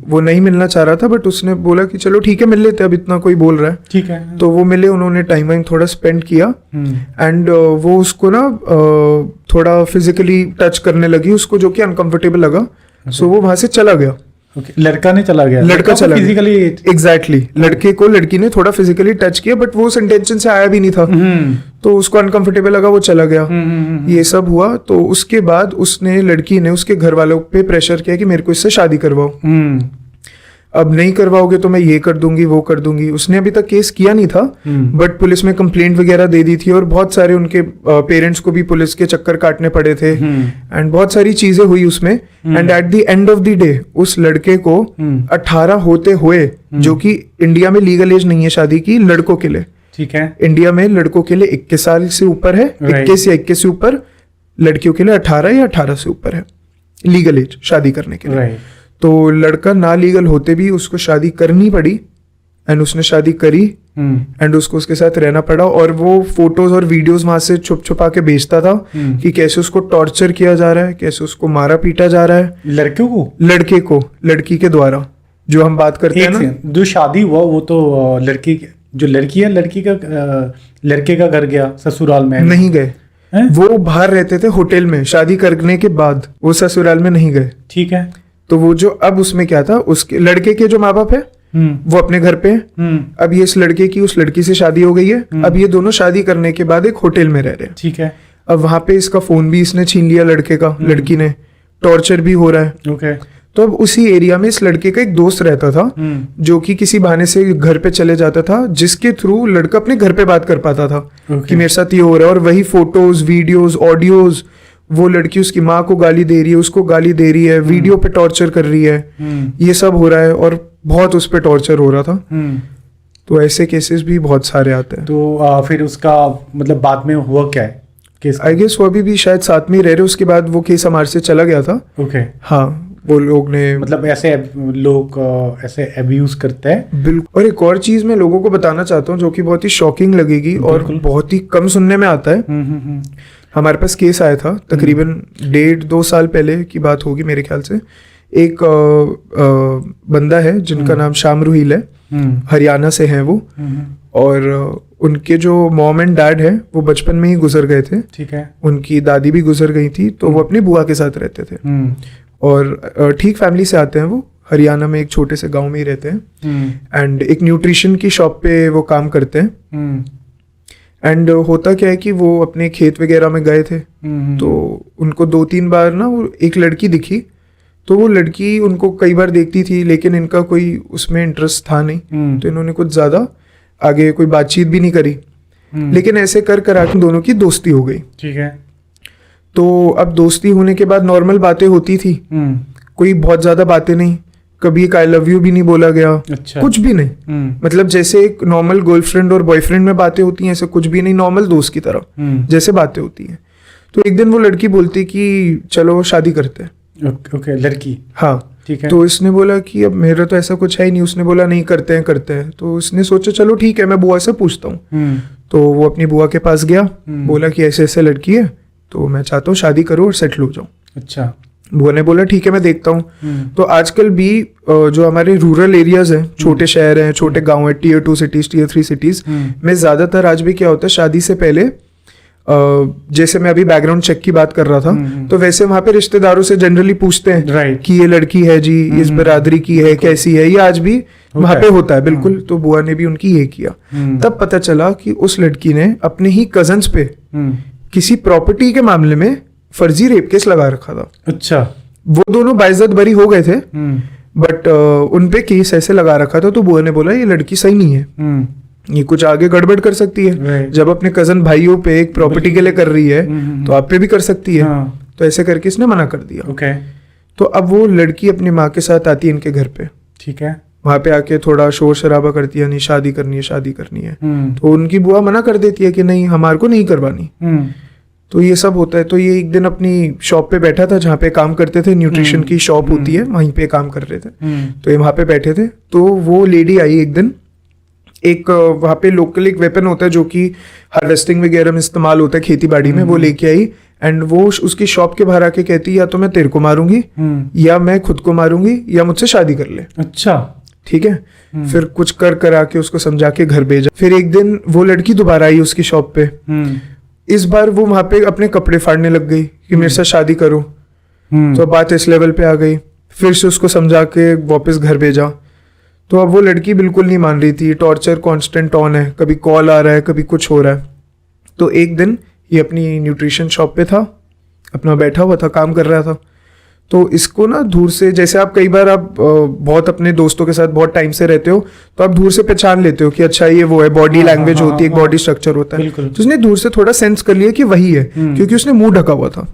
वो नहीं मिलना चाह रहा था, बट उसने बोला कि चलो ठीक है मिल लेते, अब इतना कोई बोल रहा है। ठीक है। तो वो मिले, उन्होंने टाइम वाइम थोड़ा स्पेंड किया एंड वो उसको ना थोड़ा फिजिकली टच करने लगी उसको, जो कि अनकंफर्टेबल लगा। सो वो वहां से चला गया। Okay. लड़का ने चला गया, लड़का चला फिजिकली। एग्जैक्टली, लड़के को लड़की ने थोड़ा फिजिकली टच किया, बट वो उस इंटेंशन से आया भी नहीं था। तो उसको अनकंफर्टेबल लगा, वो चला गया। ये सब हुआ। तो उसके बाद उसने, लड़की ने उसके घर वालों पे प्रेशर किया कि मेरे को इससे शादी करवाओ, अब नहीं करवाओगे तो मैं ये कर दूंगी वो कर दूंगी। उसने अभी तक केस किया नहीं था, बट पुलिस में कंप्लेंट वगैरह दे दी थी, और बहुत सारे उनके पेरेंट्स को भी पुलिस के चक्कर काटने पड़े थे एंड बहुत सारी चीजें हुई उसमें। And at the end of the day उस लड़के को 18 होते हुए, जो कि इंडिया में लीगल एज नहीं है शादी की लड़कों के लिए। ठीक है, इंडिया में लड़कों के लिए 21 साल से ऊपर है, 21 या 21 से ऊपर, लड़कियों के लिए 18 या 18 से ऊपर है लीगल एज शादी करने के लिए। तो लड़का ना लीगल होते भी उसको शादी करनी पड़ी, एंड उसने शादी करी एंड उसको उसके साथ रहना पड़ा। और वो फोटोज और वीडियोस वहां से छुप छुपा के भेजता था कि कैसे उसको टॉर्चर किया जा रहा है, कैसे उसको मारा पीटा जा रहा है। लड़के को लड़की के द्वारा जो हम बात करते हैं ना, जो शादी हुआ वो तो लड़की, जो लड़की है, लड़की का लड़के का घर गया, ससुराल में नहीं गए। वो बाहर रहते थे होटल में, शादी करने के बाद वो ससुराल में नहीं गए। ठीक है। तो वो जो अब उसमें क्या था, उसके लड़के के जो माँ बाप है वो अपने घर पे हैं। अब ये इस लड़के की उस लड़की से शादी हो गई है। अब ये दोनों शादी करने के बाद एक होटल में रह रहे हैं। ठीक है। अब वहां पे इसका फोन भी इसने छीन लिया लड़के का, लड़की ने, टॉर्चर भी हो रहा है। ओके। तो अब उसी एरिया में इस लड़के का एक दोस्त रहता था, जो कि किसी बहाने से घर पे चले जाता था, जिसके थ्रू लड़का अपने घर पे बात कर पाता था कि मेरे साथ ये हो रहा है। और वही फोटोज, वीडियोज, ऑडियोज, वो लड़की उसकी माँ को गाली दे रही है, उसको गाली दे रही है, वीडियो पे टॉर्चर कर रही है, ये सब हो रहा है और बहुत उस पे टॉर्चर हो रहा था। तो ऐसे केसेस भी बहुत सारे आते हैं। तो फिर उसका मतलब बाद में हुआ क्या है केस? आई गेस वो अभी भी शायद साथ में ही रह रहे, उसके बाद वो केस हमारे से चला गया था। ओके। हाँ, वो लोग ने मतलब ऐसे लोग ऐसे अब्यूज करते हैं। बिल्कुल। और एक और चीज मैं लोगों को बताना चाहता हूँ जो कि बहुत ही शॉकिंग लगेगी और बहुत ही कम सुनने में आता है। हमारे पास केस आया था तकरीबन 1.5-2 साल पहले की बात होगी मेरे ख्याल से। एक बंदा है जिनका नाम शाम रुहील है, हरियाणा से हैं वो, और उनके जो मॉम एंड डैड है वो बचपन में ही गुजर गए थे। ठीक है। उनकी दादी भी गुजर गई थी, तो वो अपनी बुआ के साथ रहते थे और ठीक फैमिली से आते हैं। वो हरियाणा में एक छोटे से गांव में ही रहते हैं एंड एक न्यूट्रिशन की शॉप पे वो काम करते हैं। एंड होता क्या है कि वो अपने खेत वगैरह में गए थे, तो उनको 2-3 बार ना वो एक लड़की दिखी। तो वो लड़की उनको कई बार देखती थी, लेकिन इनका कोई उसमें इंटरेस्ट था नहीं, तो इन्होंने कुछ ज्यादा आगे कोई बातचीत भी नहीं करी। लेकिन ऐसे कर के दोनों की दोस्ती हो गई। ठीक है। तो अब दोस्ती होने के बाद नॉर्मल बातें होती थी, कोई बहुत ज्यादा बातें नहीं, कभी एक आई लव यू भी नहीं बोला गया। अच्छा। कुछ भी नहीं। मतलब जैसे एक नॉर्मल गर्लफ्रेंड और बॉयफ्रेंड में बातें होती हैं, ऐसे कुछ भी नहीं, नॉर्मल दोस्त की तरह जैसे बातें होती हैं। तो एक दिन वो लड़की बोलती कि चलो शादी करते हैं। ओके, लड़की। हाँ, ठीक है। तो इसने बोला कि अब मेरा तो ऐसा कुछ है ही नहीं। उसने बोला नहीं, करते हैं। तो उसने सोचा चलो ठीक है, मैं बुआ से पूछता हूँ। तो वो अपनी बुआ के पास गया, बोला कि ऐसे ऐसे लड़की है, तो मैं चाहता हूँ शादी करूँ और सेटल हो जाऊँ। अच्छा। बुआ ने बोला ठीक है, मैं देखता हूँ। तो आजकल भी जो हमारे रूरल एरियाज हैं, छोटे शहर हैं, छोटे गांव हैं, Tier 2 सिटीज, Tier 3 सिटीज में ज्यादातर आज भी क्या होता है, शादी से पहले जैसे मैं अभी बैकग्राउंड चेक की बात कर रहा था, तो वैसे वहां पे रिश्तेदारों से जनरली पूछते हैं कि ये लड़की है जी, इस बिरादरी की है, कैसी है। ये आज भी वहां पे होता है। बिल्कुल। तो बुआ ने भी उनकी ये किया। तब पता चला कि उस लड़की ने अपने ही कजन्स पे किसी प्रॉपर्टी के मामले में फर्जी रेप केस लगा रखा था। अच्छा। वो दोनों बाइज्जत बरी हो गए थे, बट उनपे केस ऐसे लगा रखा था। तो बुआ ने बोला ये लड़की सही नहीं है, ये कुछ आगे गड़बड़ कर सकती है। जब अपने कजन भाइयों पे एक प्रॉपर्टी के लिए कर रही है, तो आप पे भी कर सकती है। तो ऐसे करके इसने मना कर दिया। ओके। तो अब वो लड़की अपनी माँ के साथ आती है इनके घर पे। ठीक है। वहां पे आके थोड़ा शोर शराबा करती है, नहीं शादी करनी है, शादी करनी है। तो उनकी बुआ मना कर देती है कि नहीं, हमारे को नहीं करवानी। तो ये सब होता है। तो ये एक दिन अपनी शॉप पे बैठा था जहाँ पे काम करते थे, न्यूट्रिशन की शॉप होती है, वहीं पे काम कर रहे थे। तो ये वहाँ पे बैठे थे, तो वो लेडी आई एक दिन। एक वहाँ पे लोकल एक वेपन होता है जो कि हार्वेस्टिंग वगैरह में इस्तेमाल होता है खेती बाड़ी में, वो लेके आई। एंड वो उसकी शॉप के बाहर आके कहती, या तो मैं तेरे को मारूंगी, या मैं खुद को मारूंगी, या मुझसे शादी कर ले। अच्छा, ठीक है। फिर कुछ कर करा के उसको समझा के घर भेजा। फिर एक दिन वो लड़की दोबारा आई उसकी शॉप पे। इस बार वो वहां पे अपने कपड़े फाड़ने लग गई कि मेरे साथ शादी करो। तो बात इस लेवल पे आ गई। फिर से उसको समझा के वापस घर भेजा। तो अब वो लड़की बिल्कुल नहीं मान रही थी। टॉर्चर कांस्टेंट ऑन है, कभी कॉल आ रहा है, कभी कुछ हो रहा है। तो एक दिन ये अपनी न्यूट्रिशन शॉप पे था, अपना बैठा हुआ था, काम कर रहा था। तो इसको ना दूर से, जैसे आप कई बार आप बहुत अपने दोस्तों के साथ बहुत टाइम से रहते हो, तो आप दूर से पहचान लेते हो कि अच्छा ये वो है, बॉडी लैंग्वेज होती है, एक बॉडी स्ट्रक्चर होता है। तो उसने दूर से थोड़ा सेंस कर लिया कि वही है, क्योंकि उसने मुंह ढका हुआ था।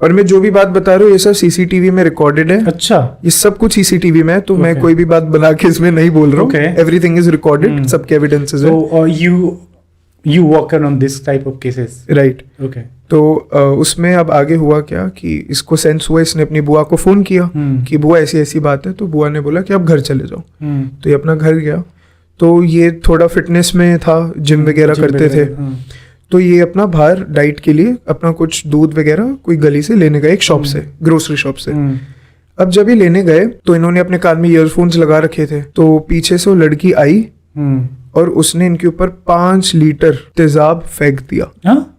और मैं जो भी बात बता रहा हूँ ये सब सीसीटीवी में रिकॉर्डेड है। अच्छा, ये सब कुछ सीसीटीवी में है, तो मैं कोई भी बात बना के इसमें नहीं बोल रहा हूँ। एवरीथिंग इज रिकॉर्डेड, सबके एविडेंसेस है। You work on this type of cases, right? okay. तो उसमें अब आगे हुआ क्या कि इसको सेंस हुआ, इसने अपनी बुआ को फोन किया कि बुआ ऐसी ऐसी बात है। तो बुआ ने बोला कि आप घर चले जाओ। तो ये अपना घर गया। तो ये थोड़ा फिटनेस में था, जिम वगैरह करते थे। तो ये अपना बाहर डाइट के लिए अपना कुछ दूध वगैरह कोई गली से लेने गए, एक शॉप से, ग्रोसरी शॉप से। अब जब ये लेने गए तो इन्होंने अपने कान में ईयरफोन्स लगा रखे थे। तो पीछे से वो लड़की आई और उसने इनके ऊपर 5 लीटर तेजाब फेंक दिया।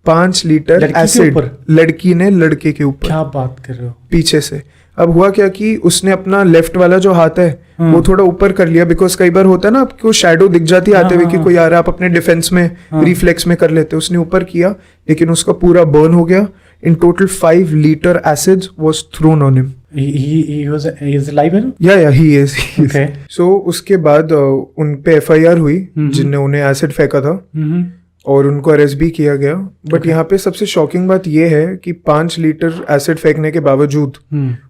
5 लीटर एसिड लड़की ने लड़के के ऊपर। क्या बात कर रहे हो? पीछे से। अब हुआ क्या कि उसने अपना लेफ्ट वाला जो हाथ है वो थोड़ा ऊपर कर लिया, बिकॉज कई बार होता है ना आपको शैडो दिख जाती है आते हुए कि कोई आ रहा है, आप अपने डिफेंस में रिफ्लेक्स में कर लेते। उसने ऊपर किया, लेकिन उसका पूरा बर्न हो गया। In total 5 litre acid was thrown on him. He is alive? Yeah, he is. Okay. So उसके बाद उन पे FIR हुई जिनने उन्हें एसिड फेंका था, और उनको अरेस्ट भी किया गया। बट यहाँ पे सबसे शॉकिंग बात ये है कि 5 लीटर एसिड फेंकने के बावजूद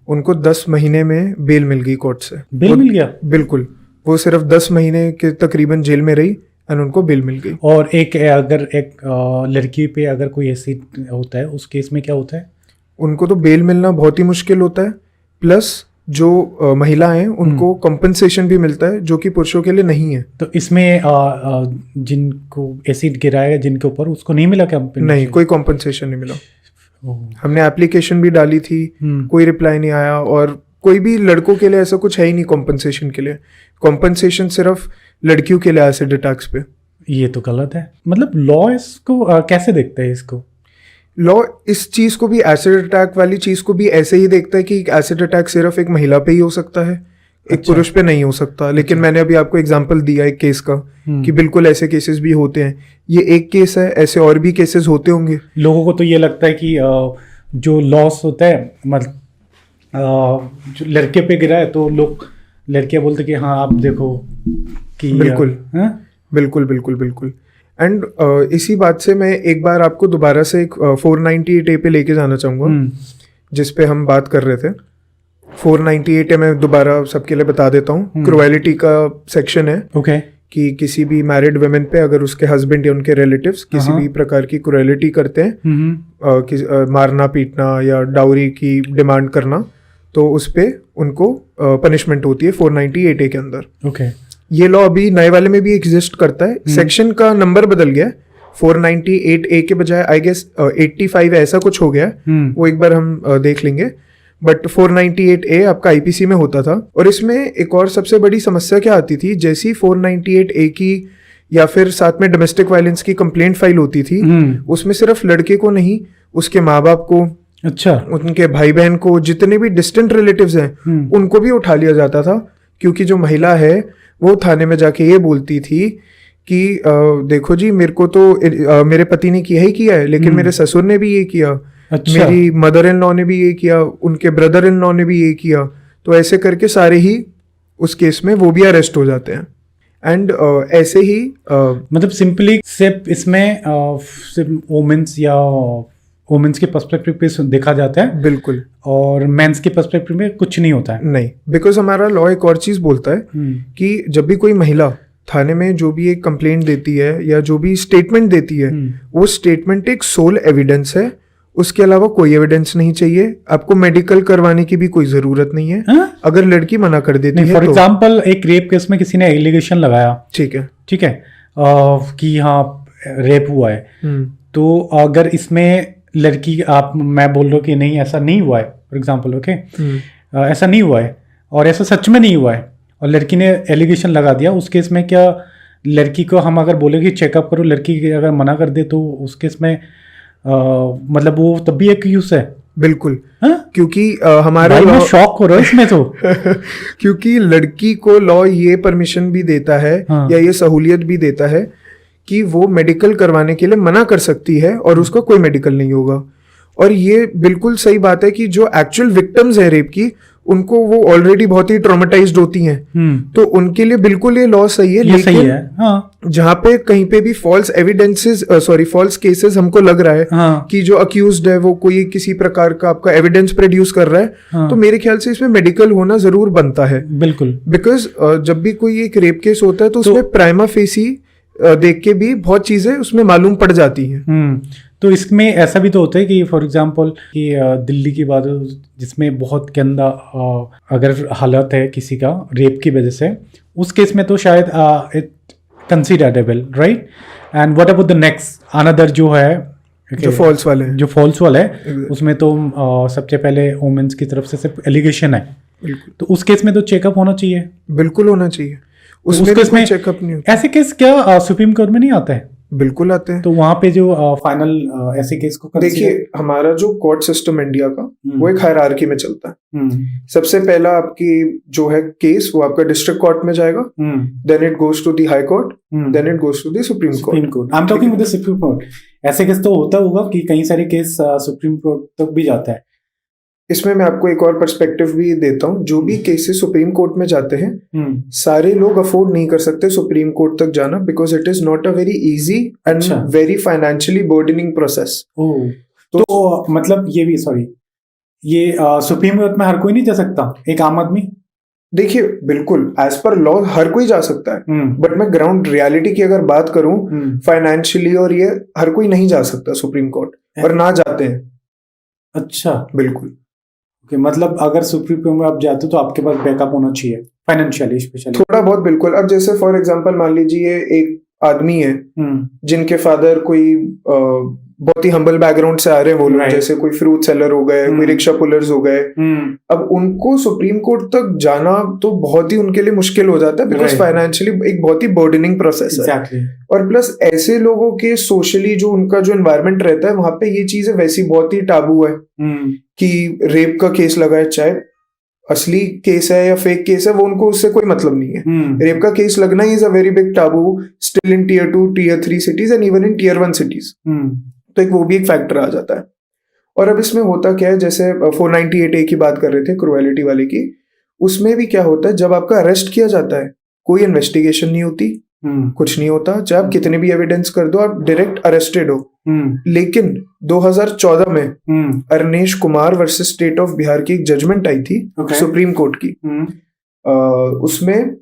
उनको 10 महीने में बेल मिल गई कोर्ट से। बेल मिल गया? बिल्कुल। वो सिर्फ 10 महीने के तकरीबन जेल में रही और उनको बेल मिल गई। और अगर एक लड़की पे अगर कोई एसिड होता है, उस केस में क्या होता है? उनको तो बेल मिलना बहुत ही मुश्किल होता है। प्लस जो महिला हैं उनको कंपनसेशन भी मिलता है, जो कि पुरुषों के लिए नहीं है। तो इसमें जिनको एसिड गिराया जिनके ऊपर, उसको नहीं मिला क्या? नहीं, कोई कंपनसेशन नहीं मिला। हमने एप्लीकेशन भी डाली थी, कोई रिप्लाई नहीं आया। और कोई भी लड़कों के लिए ऐसा कुछ है ही नहीं कंपनसेशन के लिए। कंपनसेशन सिर्फ लड़कियों के लिए एसिड अटैक्स पे। ये तो गलत है। मतलब लॉ इसको कैसे देखता है? इसको लॉ इस चीज को भी, एसिड अटैक वाली चीज को भी ऐसे ही देखता है कि एसिड अटैक सिर्फ एक महिला पे ही हो सकता है, एक पुरुष पे नहीं हो सकता। लेकिन मैंने अभी आपको एग्जांपल दिया एक केस का कि बिल्कुल ऐसे केसेस भी होते हैं। ये एक केस है, ऐसे और भी केसेस होते होंगे। लोगों को तो ये लगता है कि जो लॉस होता है, मतलब जो लड़के पे गिरा है, तो लोग, लड़कियां बोलते कि हाँ आप देखो कि बिल्कुल बिल्कुल बिल्कुल बिल्कुल। एंड इसी बात से मैं एक बार आपको दोबारा से एक 498A पे लेके जाना चाहूँगा, जिस पे हम बात कर रहे थे। 498A मैं दोबारा सबके लिए बता देता हूँ। क्रुएलिटी का सेक्शन है। ओके। कि किसी भी मैरिड वुमेन पे अगर उसके हस्बैंड या उनके रिलेटिव्स किसी भी प्रकार की क्रुएलिटी करते हैं, मारना पीटना या डाउरी की डिमांड करना, तो उस पे उनको पनिशमेंट होती है 498A के अंदर। ओके। ये लॉ अभी नए वाले में भी एग्जिस्ट करता है। सेक्शन का नंबर बदल गया है, 498A के बजाय आई गेस 85 ऐसा कुछ हो गया है। वो एक बार हम देख लेंगे। बट 498A आपका आईपीसी में होता था। और इसमें एक और सबसे बड़ी समस्या क्या आती थी, जैसी 498A की या फिर साथ में डोमेस्टिक वायलेंस की कंप्लेंट फाइल होती थी, उसमें सिर्फ लड़के को नहीं, उसके माँ बाप को, अच्छा, उनके भाई बहन को, जितने भी डिस्टेंट रिलेटिव्स हैं उनको भी उठा लिया जाता था। क्योंकि जो महिला है वो थाने में जाके ये बोलती थी कि देखो जी, मेरे को तो मेरे पति ने किया ही किया है, लेकिन मेरे ससुर ने भी ये किया, अच्छा, मेरी मदर इन लॉ ने भी ये किया, उनके ब्रदर इन लॉ ने भी ये किया। तो ऐसे करके सारे ही उस केस में वो भी अरेस्ट हो जाते हैं। एंड ऐसे ही मतलब सिंपली सिर्फ इसमें सिर्फ वुमेन्स या वुमेन्स के पर्सपेक्टिव पे देखा जाता है, बिल्कुल, और मेंस के पर्सपेक्टिव में कुछ नहीं होता है। नहीं, बिकॉज हमारा लॉ एक और चीज बोलता है कि जब भी कोई महिला थाने में जो भी एक कंप्लेंट देती है या जो भी स्टेटमेंट देती है, वो स्टेटमेंट एक सोल एविडेंस है, उसके अलावा कोई एविडेंस नहीं चाहिए, आपको मेडिकल करवाने की भी कोई जरूरत नहीं है। अगर लड़की मना कर देती है, फॉर एग्जाम्पल एक रेप केस में किसी ने एलिगेशन लगाया, ठीक है कि हाँ रेप हुआ है, तो अगर इसमें लड़की मैं बोल रहा हूँ कि नहीं ऐसा नहीं हुआ है, फॉर एग्जाम्पल ओके, ऐसा नहीं हुआ है और ऐसा सच में नहीं हुआ है, और लड़की ने एलिगेशन लगा दिया, उस केस में क्या लड़की को हम अगर बोले कि चेकअप करो, लड़की अगर मना कर दे तो उस केस में मतलब वो तब भी एक्यूज है? बिल्कुल, क्योंकि हमारा लॉ शॉक हो रहा है इसमें तो क्योंकि लड़की को लॉ ये परमिशन भी देता है या ये सहूलियत भी देता है कि वो मेडिकल करवाने के लिए मना कर सकती है और उसका कोई मेडिकल नहीं होगा। और ये बिल्कुल सही बात है कि जो एक्चुअल विक्टिम्स है रेप की, उनको वो ऑलरेडी बहुत ही ट्रॉमेटाइज्ड होती हैं, तो उनके लिए बिल्कुल ये लॉ सही है। लेकिन सही है, हाँ। जहाँ पे कहीं पे भी फॉल्स एविडेंसेस फॉल्स केसेस हमको लग रहा है कि जो अक्यूज्ड है वो कोई किसी प्रकार का आपका एविडेंस प्रोड्यूस कर रहा है, तो मेरे ख्याल से इसमें मेडिकल होना जरूर बनता है। बिल्कुल, बिकॉज जब भी कोई एक रेप केस होता है तो उसमें प्राइमा फेसी देख के भी बहुत चीजें उसमें मालूम पड़ जाती हैं। तो इसमें ऐसा भी तो होता है कि फॉर एग्जांपल कि दिल्ली की बात जिसमें बहुत गंदा अगर हालत है किसी का रेप की वजह से, उस केस में तो शायद it considerable, right? And what about the next another जो है जो फॉल्स वाला है उसमें तो सबसे पहले वुमेन्स की तरफ से सिर्फ एलिगेशन है, तो उस केस में तो चेकअप होना चाहिए। बिल्कुल होना चाहिए, उसमें केस में चेकअप नहीं होता। ऐसे केस क्या सुप्रीम कोर्ट में नहीं आता है? बिल्कुल आते हैं। तो वहां पे जो फाइनल ऐसे केस को देखिए, हमारा जो कोर्ट सिस्टम इंडिया का वो एक हायरार्की में चलता है। सबसे पहला आपकी जो है केस वो आपका डिस्ट्रिक्ट कोर्ट में जाएगा, then it goes to the high court, then it goes to the supreme court. I am talking with the supreme court. ऐसे केस तो होता होगा कि कई सारे केस सुप्रीम कोर्ट तक भी जाता है। इसमें मैं आपको एक और पर्सपेक्टिव भी देता हूँ। जो भी केसेस सुप्रीम कोर्ट में जाते हैं, सारे लोग अफोर्ड नहीं कर सकते सुप्रीम कोर्ट तक जाना, because it is not a very easy and very financially burdening process. तो मतलब ये भी ये सुप्रीम कोर्ट में हर कोई नहीं जा सकता, एक आम आदमी? देखिए, बिल्कुल एज पर लॉ हर कोई जा सकता है, बट मैं ग्राउंड रियलिटी की अगर बात करूं फाइनेंशियली, और ये हर कोई नहीं जा सकता सुप्रीम कोर्ट, और ना जाते हैं। अच्छा, बिल्कुल। मतलब अगर सुप्रीम कोर्ट में आप जाते हो तो आपके पास बैकअप होना चाहिए फाइनेंशियली, स्पेशली थोड़ा बहुत। बिल्कुल। अब जैसे फॉर एग्जांपल मान लीजिए एक आदमी है जिनके फादर कोई बहुत ही हम्बल बैकग्राउंड से आ रहे हैं, वो लोग जैसे कोई फ्रूट सेलर हो गए, कोई रिक्शा पुलर्स हो गए। अब उनको सुप्रीम कोर्ट तक जाना तो बहुत ही उनके लिए मुश्किल हो जाता है, बिकॉज फाइनेंशियली एक बहुत ही बर्डनिंग प्रोसेस है। और प्लस ऐसे लोगों के सोशली जो उनका जो एनवायरनमेंट रहता है, वहां पे ये चीजें वैसी बहुत ही टाबू है कि रेप का केस लगा है, चाहे असली केस है या फेक केस है, वो उनको उससे कोई मतलब नहीं है। रेप का केस लगना is a very big taboo still in tier 2, tier 3 cities and even in tier 1 cities. तो एक वो भी एक फैक्टर आ जाता है। और अब इसमें होता क्या है, जैसे 498A की बात कर रहे थे, क्रुएलिटी वाले की, उसमें भी क्या होता है, जब आपका अरेस्ट किया जाता है कोई इन्वेस्टिगेशन नहीं होती, कुछ नहीं होता, चाहे आप कितने भी एविडेंस कर दो, आप डायरेक्ट अरेस्टेड हो। लेकिन 2014 में Arnesh Kumar versus state of Bihar की एक जजमेंट आई थी सुप्रीम कोर्ट की। उसमें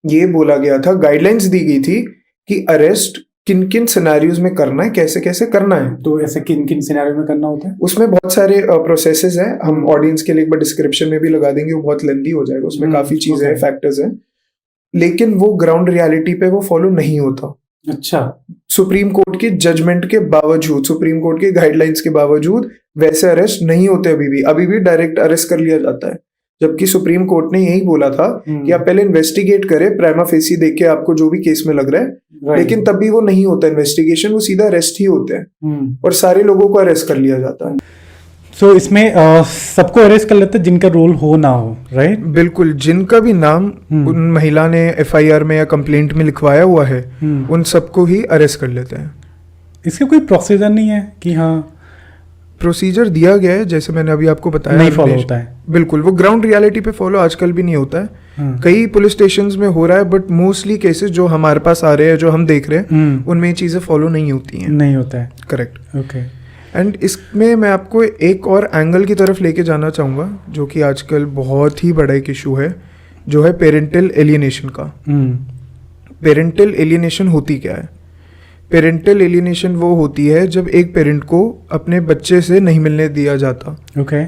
ये बोला गया था, गाइडलाइंस दी गई थी कि अरेस्ट किन किन सिनेरियोज में करना है, कैसे कैसे करना है। तो ऐसे किन किन सिनेरियो में करना होता है? उसमें बहुत सारे प्रोसेसेस हैं, हम ऑडियंस के लिए एक बार डिस्क्रिप्शन में भी लगा देंगे, वो बहुत लेंथी हो जाएगा, उसमें काफी चीजें हैं, फैक्टर्स हैं, लेकिन वो ग्राउंड रियलिटी पे वो फॉलो नहीं होता। अच्छा। सुप्रीम कोर्ट के जजमेंट के बावजूद, सुप्रीम कोर्ट के गाइडलाइंस के बावजूद वैसे अरेस्ट नहीं होते। अभी भी डायरेक्ट अरेस्ट कर लिया जाता है, जबकि सुप्रीम कोर्ट ने यही बोला था कि आप पहले इन्वेस्टिगेट करें, प्राइमा फेसी देख के आपको जो भी केस में लग रहा है, लेकिन तब भी वो नहीं होता इन्वेस्टिगेशन, वो सीधा अरेस्ट ही होते हैं और सारे लोगों को अरेस्ट कर लिया जाता है। So, इसमें सबको अरेस्ट कर लेते हैं जिनका रोल हो ना हो, राइट? बिल्कुल, जिनका भी नाम उन महिला ने FIR में या कंप्लेंट में लिखवाया हुआ है, उन सबको ही अरेस्ट कर लेते हैं। इसका कोई प्रोसीजर नहीं है कि हाँ? प्रोसीजर दिया गया है, जैसे मैंने अभी आपको बताया, नहीं फॉलो होता है। बिल्कुल, वो ग्राउंड रियलिटी पे फॉलो आजकल भी नहीं होता है। कई पुलिस स्टेशंस में हो रहा है, बट मोस्टली केसेस जो हमारे पास आ रहे हैं, जो हम देख रहे हैं, उनमें ये चीजें फॉलो नहीं होती हैं। नहीं होता है, करेक्ट। ओके। एंड इसमें मैं आपको एक और एंगल की तरफ लेके जाना चाहूँगा जो कि आजकल बहुत ही बड़ा एक इशू है, जो है पेरेंटल एलियनेशन का। पेरेंटल एलियनेशन होती क्या है? पेरेंटल एलियनेशन वो होती है जब एक पेरेंट को अपने बच्चे से नहीं मिलने दिया जाता। ओके।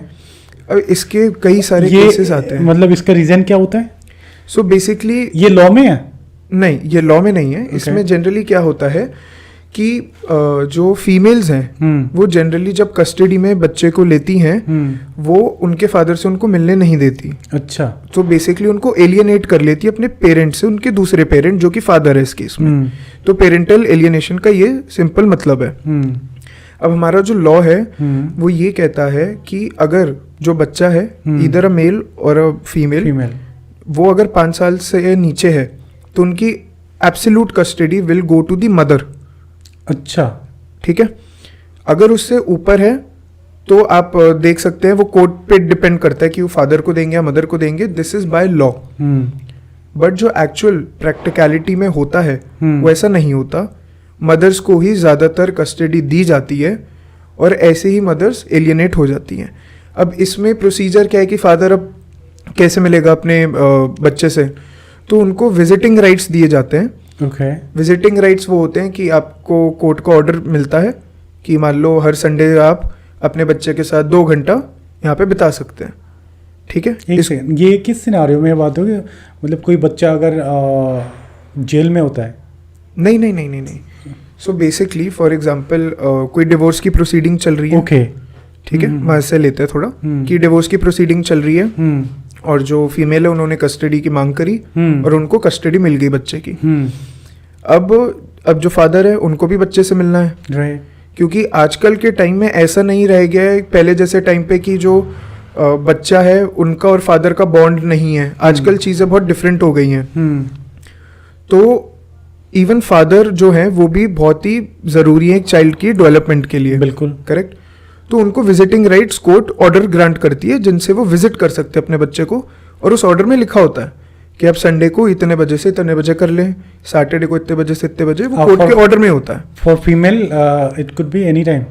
अब इसके कई सारे केसेस आते हैं। मतलब इसका रीजन क्या होता है? सो बेसिकली ये लॉ में है? नहीं, ये लॉ में नहीं है। इसमें जनरली क्या होता है कि जो फीमेल्स हैं वो जनरली जब कस्टडी में बच्चे को लेती हैं वो उनके फादर से उनको मिलने नहीं देती। अच्छा। तो बेसिकली उनको एलियनेट कर लेती है अपने पेरेंट से, उनके दूसरे पेरेंट जो कि फादर है इस केस में। तो पेरेंटल एलियनेशन का ये सिंपल मतलब है। अब हमारा जो लॉ है वो ये कहता है कि अगर जो बच्चा है इधर अ मेल और अ फीमेल, वो अगर 5 साल से नीचे है तो उनकी absolute custody will go to the mother. अच्छा, ठीक है। अगर उससे ऊपर है तो आप देख सकते हैं, वो कोर्ट पे डिपेंड करता है कि वो फादर को देंगे या मदर को देंगे। This is by law. But जो एक्चुअल प्रैक्टिकलिटी में होता है वो ऐसा नहीं होता। मदर्स को ही ज़्यादातर कस्टडी दी जाती है और ऐसे ही मदर्स एलियनेट हो जाती हैं। अब इसमें प्रोसीजर क्या है कि फादर अब कैसे मिलेगा अपने बच्चे से, तो उनको विजिटिंग राइट्स दिए जाते हैं। ओके। विजिटिंग राइट्स वो होते हैं कि आपको कोर्ट का ऑर्डर मिलता है कि मान लो हर संडे आप अपने बच्चे के साथ 2 घंटा यहाँ पे बिता सकते हैं। ठीक है। ये किस सिनारियो में बात होगी? मतलब कोई बच्चा अगर जेल में होता है? नहीं। सो बेसिकली फॉर एग्जांपल कोई डिवोर्स की प्रोसीडिंग चल रही है। ओके। ठीक है, वहाँ से लेते हैं थोड़ा कि डिवोर्स की प्रोसीडिंग चल रही है और जो फीमेल है उन्होंने कस्टडी की मांग करी और उनको कस्टडी मिल गई बच्चे की। अब जो फादर है उनको भी बच्चे से मिलना है। राइट। क्योंकि आजकल के टाइम में ऐसा नहीं रह गया है पहले जैसे टाइम पे कि जो बच्चा है उनका और फादर का बॉन्ड नहीं है। आजकल चीज़ें बहुत डिफरेंट हो गई हैं। तो इवन फादर जो है वो भी बहुत ही ज़रूरी है एक चाइल्ड की डेवलपमेंट के लिए। बिल्कुल करेक्ट। तो उनको visiting rights court order grant करती है जिनसे वो विजिट कर सकते हैं अपने बच्चे को, और उस ऑर्डर में लिखा होता है कि आप संडे को इतने बजे से इतने बजे कर लें, सैटरडे को इतने बजे से इतने बजे, वो कोर्ट के ऑर्डर में होता है। For female it could be any time.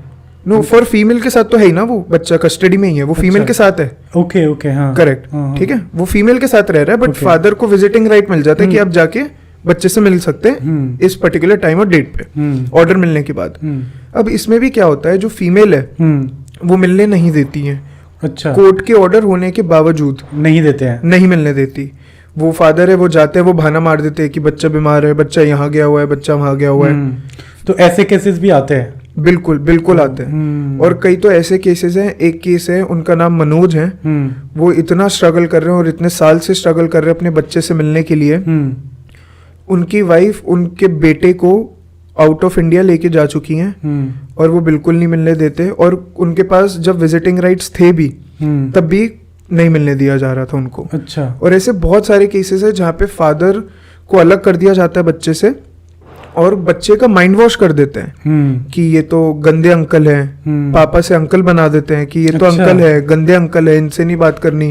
No, for female के साथ तो है ही ना, वो बच्चा कस्टडी में ही है, वो फीमेल के साथ है। ओके ओके, हाँ करेक्ट। ठीक है, वो फीमेल के साथ रह रहा है बट फादर को विजिटिंग राइट मिल जाता है कि आप जाके बच्चे से मिल सकते हैं इस पर्टिकुलर टाइम और डेट पे ऑर्डर मिलने के बाद। अब इसमें भी क्या होता है, जो फीमेल है वो मिलने नहीं देती है। अच्छा। कोर्ट के ऑर्डर होने के बावजूद नहीं देते हैं, नहीं मिलने देती। वो फादर है वो जाते हैं, वो बहाना मार देते हैं कि बच्चा बीमार है, बच्चा यहाँ गया हुआ है, बच्चा वहाँ गया हुआ है। तो ऐसे केसेस भी आते हैं? बिल्कुल बिल्कुल आते हैं। और कई तो ऐसे केसेस हैं, एक केस है उनका नाम मनोज है, वो इतना स्ट्रगल कर रहे हैं और इतने साल से स्ट्रगल कर रहे हैं अपने बच्चे से मिलने के लिए। उनकी वाइफ उनके बेटे को आउट ऑफ इंडिया लेके जा चुकी हैं और वो बिल्कुल नहीं मिलने देते, और उनके पास जब विजिटिंग राइट्स थे भी तब भी नहीं मिलने दिया जा रहा था उनको। अच्छा। और ऐसे बहुत सारे केसेस है जहाँ पे फादर को अलग कर दिया जाता है बच्चे से और बच्चे का माइंड वॉश कर देते हैं कि ये तो गंदे अंकल हैं, पापा से अंकल बना देते हैं कि ये तो अंकल है, गंदे अंकल है, इनसे नहीं बात करनी।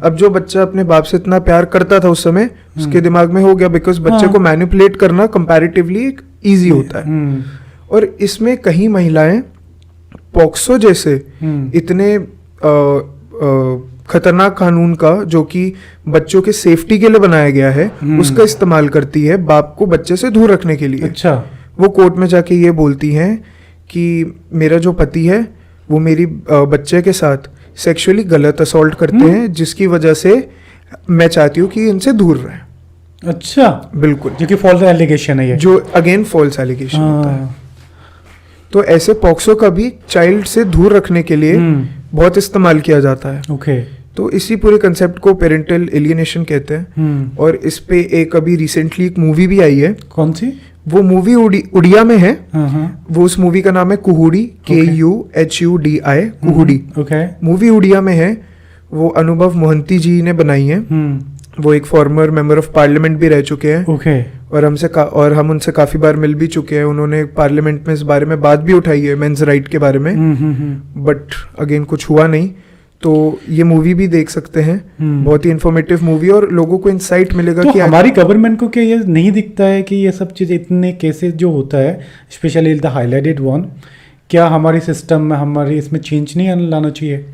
अब जो बच्चा अपने बाप से इतना प्यार करता था उस समय, उसके दिमाग में हो गया, बिकॉज बच्चे को मैनिपुलेट करना कंपैरेटिवली इजी होता है। और इसमें कई महिलाएं पॉक्सो जैसे इतने खतरनाक कानून का, जो कि बच्चों के सेफ्टी के लिए बनाया गया है, उसका इस्तेमाल करती है बाप को बच्चे से दूर रखने के लिए। अच्छा। वो कोर्ट में जाके ये बोलती हैं कि मेरा जो पति है वो मेरी बच्चे के साथ सेक्सुअली गलत असॉल्ट करते हैं, जिसकी वजह से मैं चाहती हूँ कि इनसे दूर रहें। अच्छा। बिल्कुल, जो कि फॉल्स एलिगेशन है ये, जो अगेन फॉल्स एलिगेशन होता है। तो ऐसे पॉक्सो का भी चाइल्ड से दूर रखने के लिए बहुत इस्तेमाल किया जाता है। ओके। तो इसी पूरे कंसेप्ट को पेरेंटल एलियनेशन कहते हैं। और इस पे एक अभी रिसेंटली एक मूवी भी आई है। कौन सी? वो मूवी उड़िया में है। वो उस मूवी का नाम है कुहुडी, KUHUDI, कुहुडी। ओके। मूवी उड़िया में है, वो अनुभव मोहंती जी ने बनाई है। वो एक फॉर्मर मेंबर ऑफ पार्लियामेंट भी रह चुके हैं। ओके। और हम उनसे काफी बार मिल भी चुके हैं। उन्होंने पार्लियामेंट में इस बारे में बात भी उठाई है, मेंस राइट के बारे में, बट अगेन कुछ हुआ नहीं। तो ये मूवी भी देख सकते हैं, बहुत ही इंफॉर्मेटिव मूवी, और लोगों को इंसाइट मिलेगा तो कि हमारी गवर्नमेंट को क्या ये नहीं दिखता है कि ये सब चीज़, इतने केसेस जो होता है, स्पेशली द हाईलाइटेड वन, क्या हमारी सिस्टम में हमारी इसमें चेंज नहीं लाना चाहिए?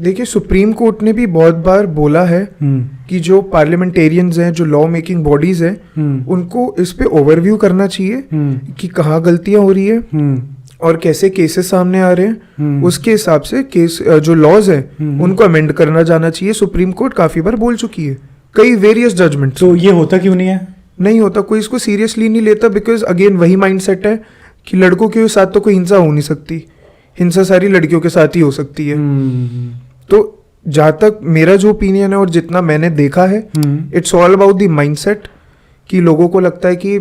देखिए, सुप्रीम कोर्ट ने भी बहुत बार बोला है कि जो पार्लियामेंटेरियंस हैं, जो लॉ मेकिंग बॉडीज हैं, उनको इस पे ओवरव्यू करना चाहिए कि कहाँ गलतियां हो रही है और कैसे केसेस सामने आ रहे हैं। उसके हिसाब से केस जो लॉज हैं उनको अमेंड करना जाना चाहिए। सुप्रीम कोर्ट काफी बार बोल चुकी है, कई वेरियस जजमेंट। तो ये होता क्यों नहीं है? नहीं होता, कोई इसको सीरियसली नहीं लेता, बिकॉज अगेन वही माइंडसेट है कि लड़कों के साथ तो कोई हिंसा हो नहीं सकती, हिंसा सारी लड़कियों के साथ ही हो सकती है। तो जहाँ तक मेरा जो ओपिनियन है और जितना मैंने देखा है, it's all about the mindset कि लोगों को लगता है कि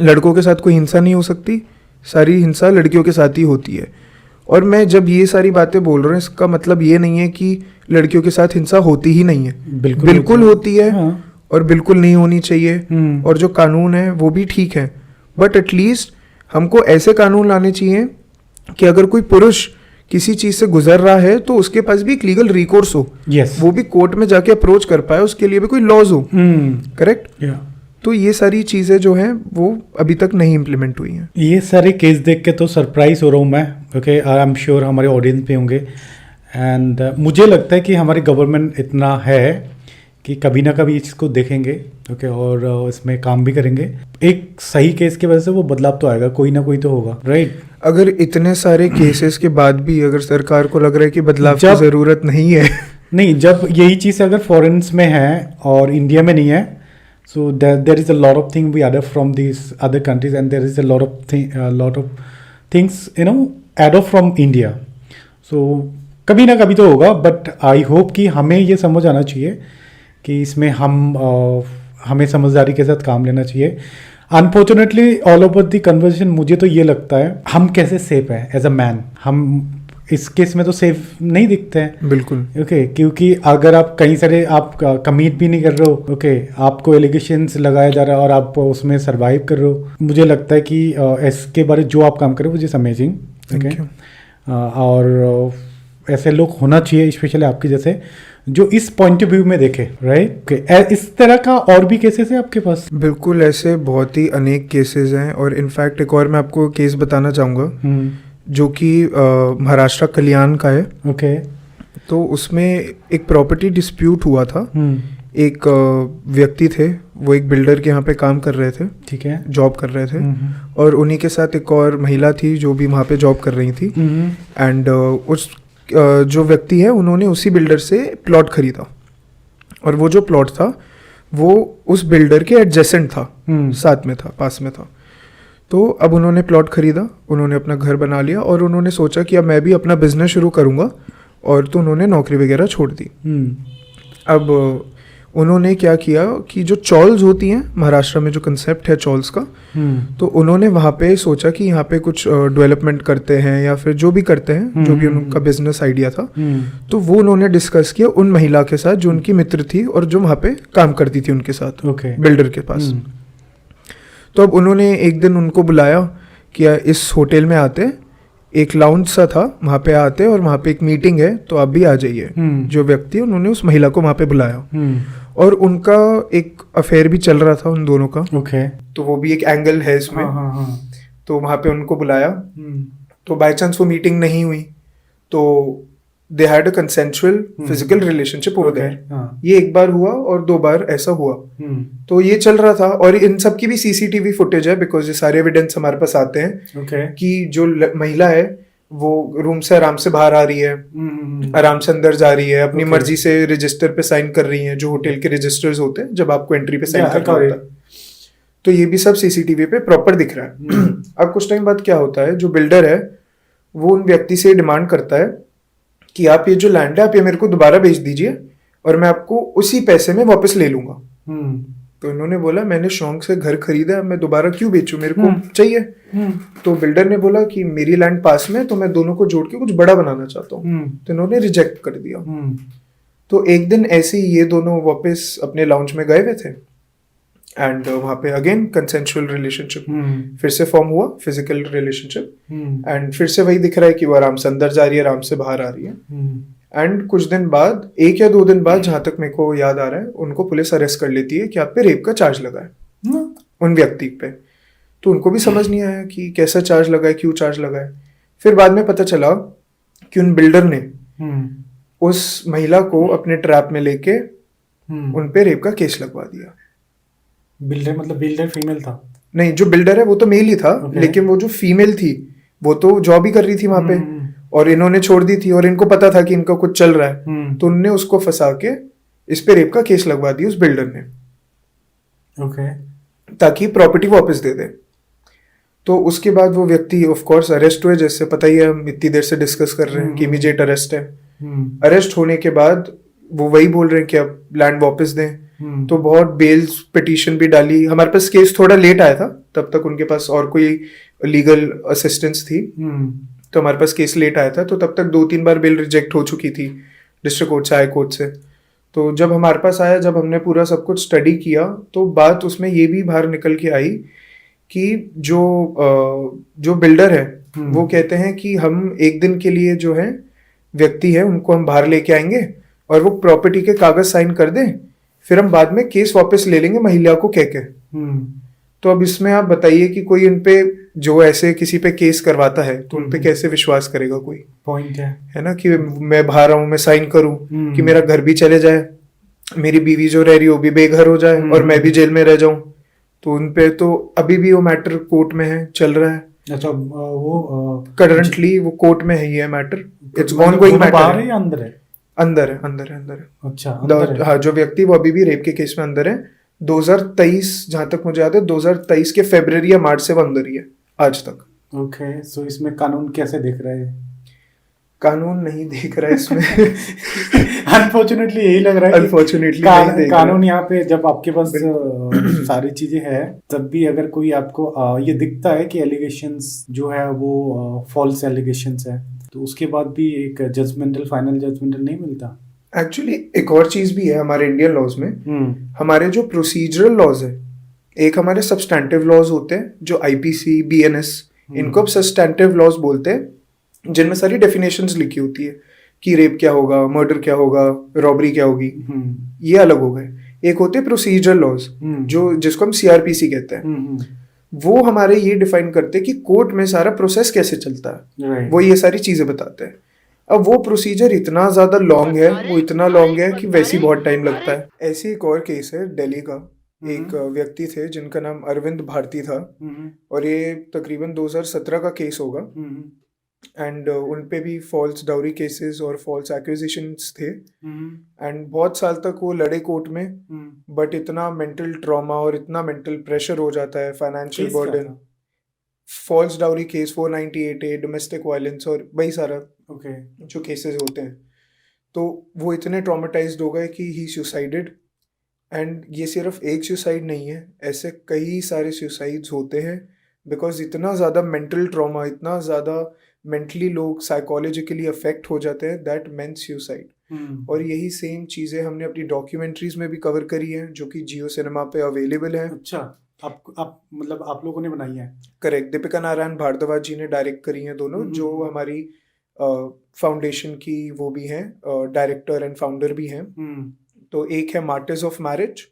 लड़कों के साथ कोई हिंसा नहीं हो सकती, सारी हिंसा लड़कियों के साथ ही होती है। और मैं जब ये सारी बातें बोल रहा हूँ, इसका मतलब ये नहीं है कि लड़कियों के साथ हिंसा होती ही नहीं है, बिल्कुल होती है। हाँ। और बिल्कुल नहीं होनी चाहिए। और जो कानून है वो भी ठीक है, बट एटलीस्ट हमको ऐसे कानून लाने चाहिए कि अगर कोई पुरुष किसी चीज से गुजर रहा है तो उसके पास भी एक लीगल रिकोर्स हो। वो भी कोर्ट में जाके अप्रोच कर पाए, उसके लिए भी कोई लॉज हो। करेक्ट। तो ये सारी चीजें जो हैं वो अभी तक नहीं इम्प्लीमेंट हुई हैं। ये सारे केस देख के तो सरप्राइज हो रहा हूँ मैं। ओके, आई एम श्योर हमारे ऑडियंस पे होंगे। एंड मुझे लगता है कि हमारी गवर्नमेंट इतना है कि कभी ना कभी इस चीज़ को देखेंगे। ओके, और इसमें काम भी करेंगे। एक सही केस की वजह से वो बदलाव तो आएगा, कोई ना कोई तो होगा, राइट? अगर इतने सारे केसेस के बाद भी अगर सरकार को लग रहा है कि बदलाव की जरूरत नहीं है, नहीं, जब यही चीज़ अगर फॉरेन्स में है और इंडिया में नहीं है, so there is a lot of thing we order from this other countries and there is a lot of things add of from India. सो कभी ना कभी तो होगा, बट आई होप कि हमें ये समझ आना चाहिए कि इसमें हमें समझदारी के साथ काम लेना चाहिए। Unfortunately all over the conversation मुझे तो ये लगता है हम कैसे सेफ है एज अ मैन। हम इस केस में तो सेफ नहीं दिखते हैं, बिल्कुल। ओके, क्योंकि अगर आप कहीं सारे आप कमिट भी नहीं कर रहे हो, ओके, आपको एलिगेशंस लगाया जा रहा है और आप उसमें सरवाइव कर रहे हो, मुझे लगता है कि इसके बारे जो आप काम कर रहे हो मुझे अमेजिंग। ओके, और ऐसे लोग होना चाहिए, स्पेशली आपके जैसे जो इस पॉइंट ऑफ व्यू में देखे, राइट? इस तरह का और भी केसेस है आपके पास? बिल्कुल, ऐसे बहुत ही अनेक केसेस हैं। और इनफैक्ट एक और मैं आपको केस बताना चाहूँगा जो कि महाराष्ट्र कल्याण का है। ओके। तो उसमें एक प्रॉपर्टी डिस्प्यूट हुआ था। एक व्यक्ति थे, वो एक बिल्डर के यहाँ पे काम कर रहे थे, ठीक है, जॉब कर रहे थे, और उन्हीं के साथ एक और महिला थी जो भी वहाँ पे जॉब कर रही थी। एंड उस जो व्यक्ति है उन्होंने उसी बिल्डर से प्लॉट खरीदा, और वो जो प्लॉट था वो उस बिल्डर के एडजेसेंट था, साथ में था, पास में था। तो अब उन्होंने प्लॉट खरीदा, उन्होंने अपना घर बना लिया और उन्होंने सोचा कि अब मैं भी अपना बिजनेस शुरू करूँगा, और तो उन्होंने नौकरी वगैरह छोड़ दी। अब उन्होंने क्या किया कि जो चॉल्स होती हैं महाराष्ट्र में, जो कंसेप्ट है चॉल्स का, तो उन्होंने वहाँ पे सोचा कि यहाँ पे कुछ डेवलपमेंट करते हैं या फिर जो भी करते हैं, जो भी उनका बिजनेस आइडिया था, तो वो उन्होंने डिस्कस किया उन महिला के साथ जो उनकी मित्र थी और जो वहाँ पे काम करती थी उनके साथ, बिल्डर के पास। तो अब उन्होंने एक दिन उनको बुलाया कि इस होटल में आते, एक लाउंज सा था, वहाँ पे आते और वहाँ पे एक मीटिंग है, तो आप भी आ जाइए। जो व्यक्ति, उन्होंने उस महिला को वहाँ पे बुलाया, और उनका एक अफेयर भी चल रहा था उन दोनों का। तो वो भी एक एंगल है इसमें। तो वहाँ पे उनको बुलाया, तो बाय चांस वो मीटिंग नहीं हुई, तो they had a consensual physical relationship over there. ये एक बार हुआ और 2 बार ऐसा हुआ। तो ये चल रहा था, और इन सब की भी सीसीटीवी फुटेज है, बिकॉज ये सारे एविडेंस हमारे पास आते हैं कि जो महिला है वो रूम से आराम से बाहर आ रही है, आराम से अंदर जा रही है, अपनी मर्जी से रजिस्टर पे साइन कर रही है, जो होटल के रजिस्टर्स होते हैं जब आपको एंट्री पे साइन करना होता है। तो ये भी सब सीसीटीवी पे प्रॉपर दिख रहा है। अब कुछ टाइम बाद क्या होता है, जो बिल्डर है वो उन व्यक्ति से डिमांड करता है कि आप ये जो लैंड है आप ये मेरे को दोबारा बेच दीजिए और मैं आपको उसी पैसे में वापस ले लूंगा। तो इन्होंने बोला मैंने शौक से घर खरीदा, मैं दोबारा क्यों बेचूं, मेरे को चाहिए। तो बिल्डर ने बोला कि मेरी लैंड पास में, तो मैं दोनों को जोड़ के कुछ बड़ा बनाना चाहता हूँ। तो इन्होंने रिजेक्ट कर दिया। तो एक दिन ऐसे ही ये दोनों वापस अपने लाउंज में गए हुए थे, एंड वहाँ पे अगेन कंसेंशुअल रिलेशनशिप फिर से फॉर्म हुआ, फिजिकल रिलेशनशिप, एंड फिर से वही दिख रहा है कि वो आराम से अंदर जा रही है, आराम से बाहर आ रही है। एंड कुछ दिन बाद, 1 या 2 दिन बाद, जहां तक मेरे को याद आ रहा है, उनको पुलिस अरेस्ट कर लेती है कि आप पे रेप का चार्ज लगा है उन व्यक्ति पे। तो उनको भी समझ नहीं आया कि कैसा चार्ज लगा है, क्यों चार्ज लगा है। फिर बाद में पता चला कि उन बिल्डर ने हम्म उस महिला को अपने ट्रैप में लेके हम्म उन पे रेप का केस लगवा दिया। बिल्डर मतलब बिल्डर फीमेल था? नहीं, जो बिल्डर है वो तो मेल ही था, Okay. लेकिन वो जो फीमेल थी वो तो जॉब ही कर रही थी वहां पे, और इन्होंने छोड़ दी थी, और इनको पता था कि इनका कुछ चल रहा है, तो उनने उसको फंसा के इस पे रेप का केस लगवा दिया उस बिल्डर ने, ओके ताकि प्रॉपर्टी वापस दे दे। तो उसके बाद वो व्यक्ति ऑफ कोर्स अरेस्ट हुए, जैसे पता ही है, हम इतनी देर से डिस्कस कर रहे हैं कि इमीडिएट अरेस्ट है। अरेस्ट होने के बाद वो वही बोल रहे हैं कि अब लैंड वापस दें। तो बहुत बेल पिटीशन भी डाली, हमारे पास केस थोड़ा लेट आया था, तब तक उनके पास और कोई लीगल असिस्टेंस थी, तो हमारे पास केस लेट आया था, तो तब तक 2-3 बार बेल रिजेक्ट हो चुकी थी डिस्ट्रिक्ट कोर्ट से, हाई कोर्ट से। तो जब हमारे पास आया, जब हमने पूरा सब कुछ स्टडी किया, तो बात उसमें ये भी बाहर निकल के आई कि जो बिल्डर है वो कहते हैं कि हम एक दिन के लिए जो है व्यक्ति है उनको हम बाहर लेके आएंगे और वो प्रॉपर्टी के कागज साइन कर दें, फिर हम बाद में केस वापस ले लेंगे महिला को कह के। तो अब इसमें आप बताइए कि कोई उन पे जो ऐसे किसी पे केस करवाता है तो उन पे कैसे विश्वास करेगा कोई? पॉइंट है ना, कि मैं बाहर आऊं, मैं साइन करूं कि मेरा घर भी चले जाए, मेरी बीवी जो रह रही हो भी बेघर हो जाए और मैं भी जेल में रह जाऊं, तो उन पे तो अभी भी वो मैटर कोर्ट में है, चल रहा है। अच्छा वो करंटली वो कोर्ट में है ये मैटर, इट्स मतलब ऑन गोइंग दोनों बाहर मैटर। है या अंदर है? अंदर है, अंदर है, अंदर है। अच्छा अंदर है। हाँ, जो व्यक्ति वो अभी भी रेप के केस में अंदर है। 2023, जहां तक मुझे याद है, 2023 के फरवरी या मार्च से वो अंदर ही है आज तक। ओके, सो इसमें कानून कैसे देख रहा है? कानून नहीं देख रहा है इसमें। अनफॉर्चुनेटली यही लग रहा है Unfortunately कि नहीं देख रहा कानून यहाँ पे जब आपके पास सारी चीजें हैं, तब भी अगर कोई आपको ये दिखता है कि एलिगेशंस जो है वो फॉल्स एलिगेशंस है, तो उसके बाद भी एक फाइनल जजमेंटल नहीं मिलता। एक्चुअली एक और चीज भी है हमारे इंडियन लॉज में। हमारे जो प्रोसीजरल लॉज है, एक हमारे सब्सटैंटिव लॉज होते हैं जो आईपीसी, बीएनएस, इनको अब सब्सटैंटिव लॉज बोलते हैं, जिनमें सारी डेफिनेशंस लिखी होती है कि रेप क्या होगा, मर्डर क्या होगा, रॉबरी क्या होगी, ये अलग हो गए। एक होते हैं प्रोसीजरल लॉज, जो जिसको हम सीआरपीसी कहते हैं, वो हमारे ये डिफाइन करते हैं कि कोर्ट में सारा प्रोसेस कैसे चलता है, वो ये सारी चीजें बताते हैं। अब वो प्रोसीजर इतना ज्यादा लॉन्ग है, वो इतना लॉन्ग है कि वैसे ही बहुत टाइम लगता है। ऐसे एक और केस है दिल्ली का, एक व्यक्ति थे जिनका नाम अरविंद भारती था, और ये तकरीबन 2017 का केस होगा, एंड उन पे भी फॉल्स डाउरी केसेस और फॉल्स एक्विजिशंस थे, एंड बहुत साल तक वो लड़े कोर्ट में, बट इतना मेंटल ट्रॉमा और इतना मेंटल प्रेशर हो जाता है, financial burden, false dowry case 498A, domestic violence और वही सारा जो केसेस होते हैं, तो वो इतने ट्रॉमेटाइज्ड हो गए कि ही सुसाइडेड। एंड ये सिर्फ एक सुसाइड नहीं है, ऐसे कई सारे सुसाइड्स होते हैं, बिकॉज इतना ज़्यादा मेंटल ट्रॉमा, इतना ज़्यादा मेंटली लोग साइकोलॉजिकली अफेक्ट हो जाते हैं, दैट मेंस सुसाइड। और यही सेम चीज़ें हमने अपनी डॉक्यूमेंट्रीज में भी कवर करी हैं, जो कि जियो सिनेमा पे अवेलेबल है। अच्छा, आप मतलब आप लोगों ने बनाई है? करेक्ट, दीपिका नारायण भारद्वाज जी ने डायरेक्ट करी हैं दोनों, जो हमारी फाउंडेशन की वो भी हैं, डायरेक्टर एंड फाउंडर भी हैं। तो एक है मार्टिर्स ऑफ मैरिज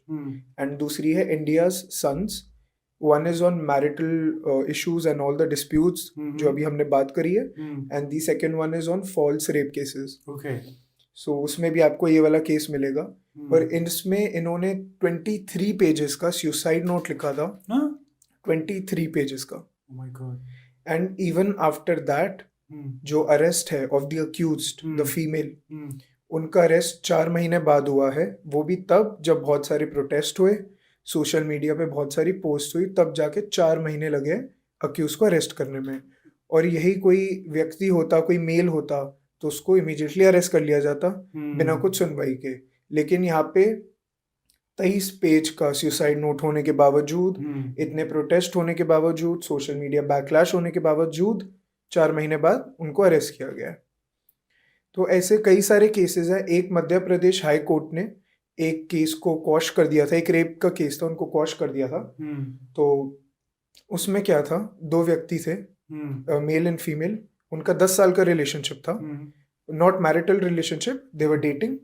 एंड दूसरी है India's sons. One is on marital issues and all the disputes, जो अभी हमने बात करी है, and the second one is on false rape cases. So उसमें भी आपको ये वाला केस मिलेगा। और इसमें इन्होंने 23 पेजेस का सुसाइड नोट लिखा था, 23 पेजेस का। एंड इवन आफ्टर दैट जो अरेस्ट है of the accused, the female, उनका अरेस्ट 4 महीने बाद हुआ है, वो भी तब जब बहुत सारे प्रोटेस्ट हुए, सोशल मीडिया पे बहुत सारी पोस्ट हुई, तब जाके 4 महीने लगे अक्यूज को अरेस्ट करने में। और यही कोई व्यक्ति होता, कोई मेल होता, तो उसको इमीडिएटली अरेस्ट कर लिया जाता बिना कुछ सुनवाई के। लेकिन यहाँ पे 23 पेज का सुसाइड नोट होने के बावजूद, इतने प्रोटेस्ट होने के बावजूद, सोशल मीडिया बैकलैश होने के बावजूद, 4 महीने बाद उनको अरेस्ट किया गया। तो ऐसे कई सारे केसेस हैं। एक मध्य प्रदेश हाई कोर्ट ने एक केस को क्वॉश कर दिया था, एक रेप का केस था, उनको क्वॉश कर दिया था। तो उसमें क्या था, 2 व्यक्ति थे, मेल एंड फीमेल, उनका 10 साल का रिलेशनशिप था, not marital relationship, they were dating.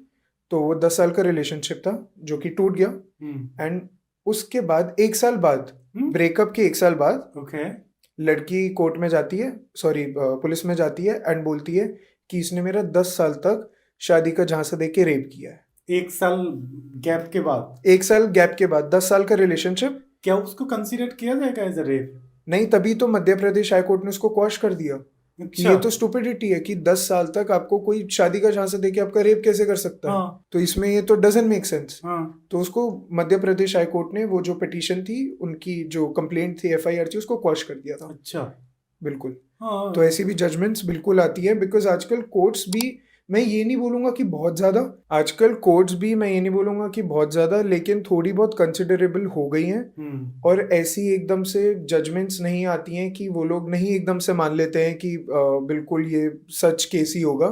तो वो 10 साल का रिलेशनशिप था जो कि टूट गया, एंड उसके बाद 1 साल बाद, ब्रेकअप के 1 साल बाद, लड़की कोर्ट में जाती है, सॉरी पुलिस में जाती है एंड बोलती है कि इसने मेरा 10 साल तक शादी का झांसा दे के रेप किया है। 1 साल गैप के बाद, 1 साल गैप के बाद 10 साल का रिलेशनशिप, क्या उसको कंसीडर किया जाएगा एज अ रेप? नहीं, तभी तो मध्य प्रदेश हाई कोर्ट ने उसको क्वॉश कर दिया कि अच्छा। ये तो स्टूपिडिटी है कि 10 साल तक आपको कोई शादी का झांसा देके आपका रेप कैसे कर सकता है। हाँ। तो इसमें ये तो डजंट मेक सेंस। हाँ। तो उसको मध्य प्रदेश हाई कोर्ट ने वो जो पिटीशन थी, उनकी जो कंप्लेंट थी, एफआईआर थी, उसको क्वॉश कर दिया था। अच्छा। बिल्कुल। हाँ। तो ऐसी भी जजमेंट्स बिल्कुल आती है, बिकॉज आजकल कोर्ट्स भी, मैं ये नहीं बोलूंगा कि बहुत ज्यादा, आजकल कोर्ट्स भी मैं ये नहीं बोलूंगा कि बहुत ज्यादा, लेकिन थोड़ी बहुत कंसिडरेबल हो गई हैं। और ऐसी एकदम से जजमेंट्स नहीं आती हैं कि वो लोग नहीं एकदम से मान लेते हैं कि बिल्कुल ये सच केस ही होगा।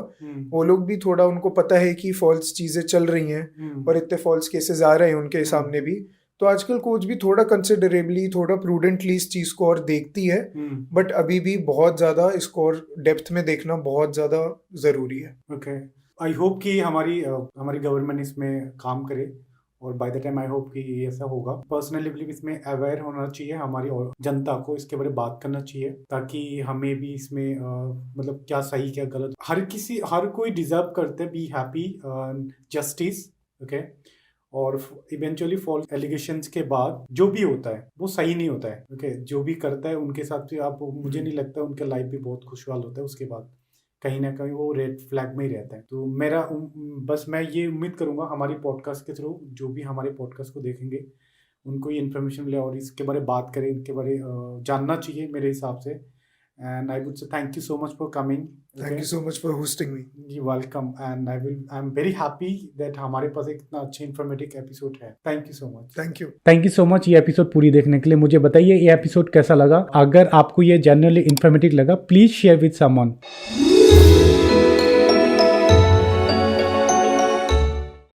वो लोग भी थोड़ा, उनको पता है कि फॉल्स चीजें चल रही हैं और इतने फॉल्स केसेस आ रहे हैं उनके सामने भी। तो आजकल कोच भी थोड़ा कंसिडरेबली, थोड़ा प्रूडेंटली इस चीज को और देखती है। बट अभी भी बहुत ज्यादा इसको और डेप्थ में देखना बहुत ज्यादा जरूरी है। ओके, आई होप कि हमारी गवर्नमेंट इसमें काम करे, और by the time I hope कि ये ऐसा होगा। पर्सनली बिलीव इसमें अवेयर होना चाहिए हमारी और जनता को, इसके बारे में बात करना चाहिए, ताकि हमें भी इसमें मतलब क्या सही क्या गलत, हर कोई डिजर्व करते बी हैप्पी जस्टिस। ओके, और इवेंचुअली फॉल्स एलिगेशंस के बाद जो भी होता है वो सही नहीं होता है। ओके, जो भी करता है उनके साथ से आप, मुझे नहीं लगता उनका लाइफ भी बहुत खुशहाल होता है उसके बाद, कहीं ना कहीं वो रेड फ्लैग में ही रहता है। तो मेरा बस मैं ये उम्मीद करूंगा हमारी पॉडकास्ट के थ्रू जो भी हमारे पॉडकास्ट को देखेंगे उनको ये इन्फॉर्मेशन मिले और इसके बारे में बात करें, इनके बारे जानना चाहिए मेरे हिसाब से। And I would say thank you so much for coming. Thank you so much for hosting me. You're welcome. And I'm very happy that हमारे पास एक इतना अच्छा इन्फॉर्मेटिव एपिसोड है। Thank you so much. Thank you so much ये episode पूरी देखने के लिए। मुझे बताइए ये एपिसोड कैसा लगा। अगर आपको ये जनरली इन्फॉर्मेटिव लगा, प्लीज शेयर विद समवन।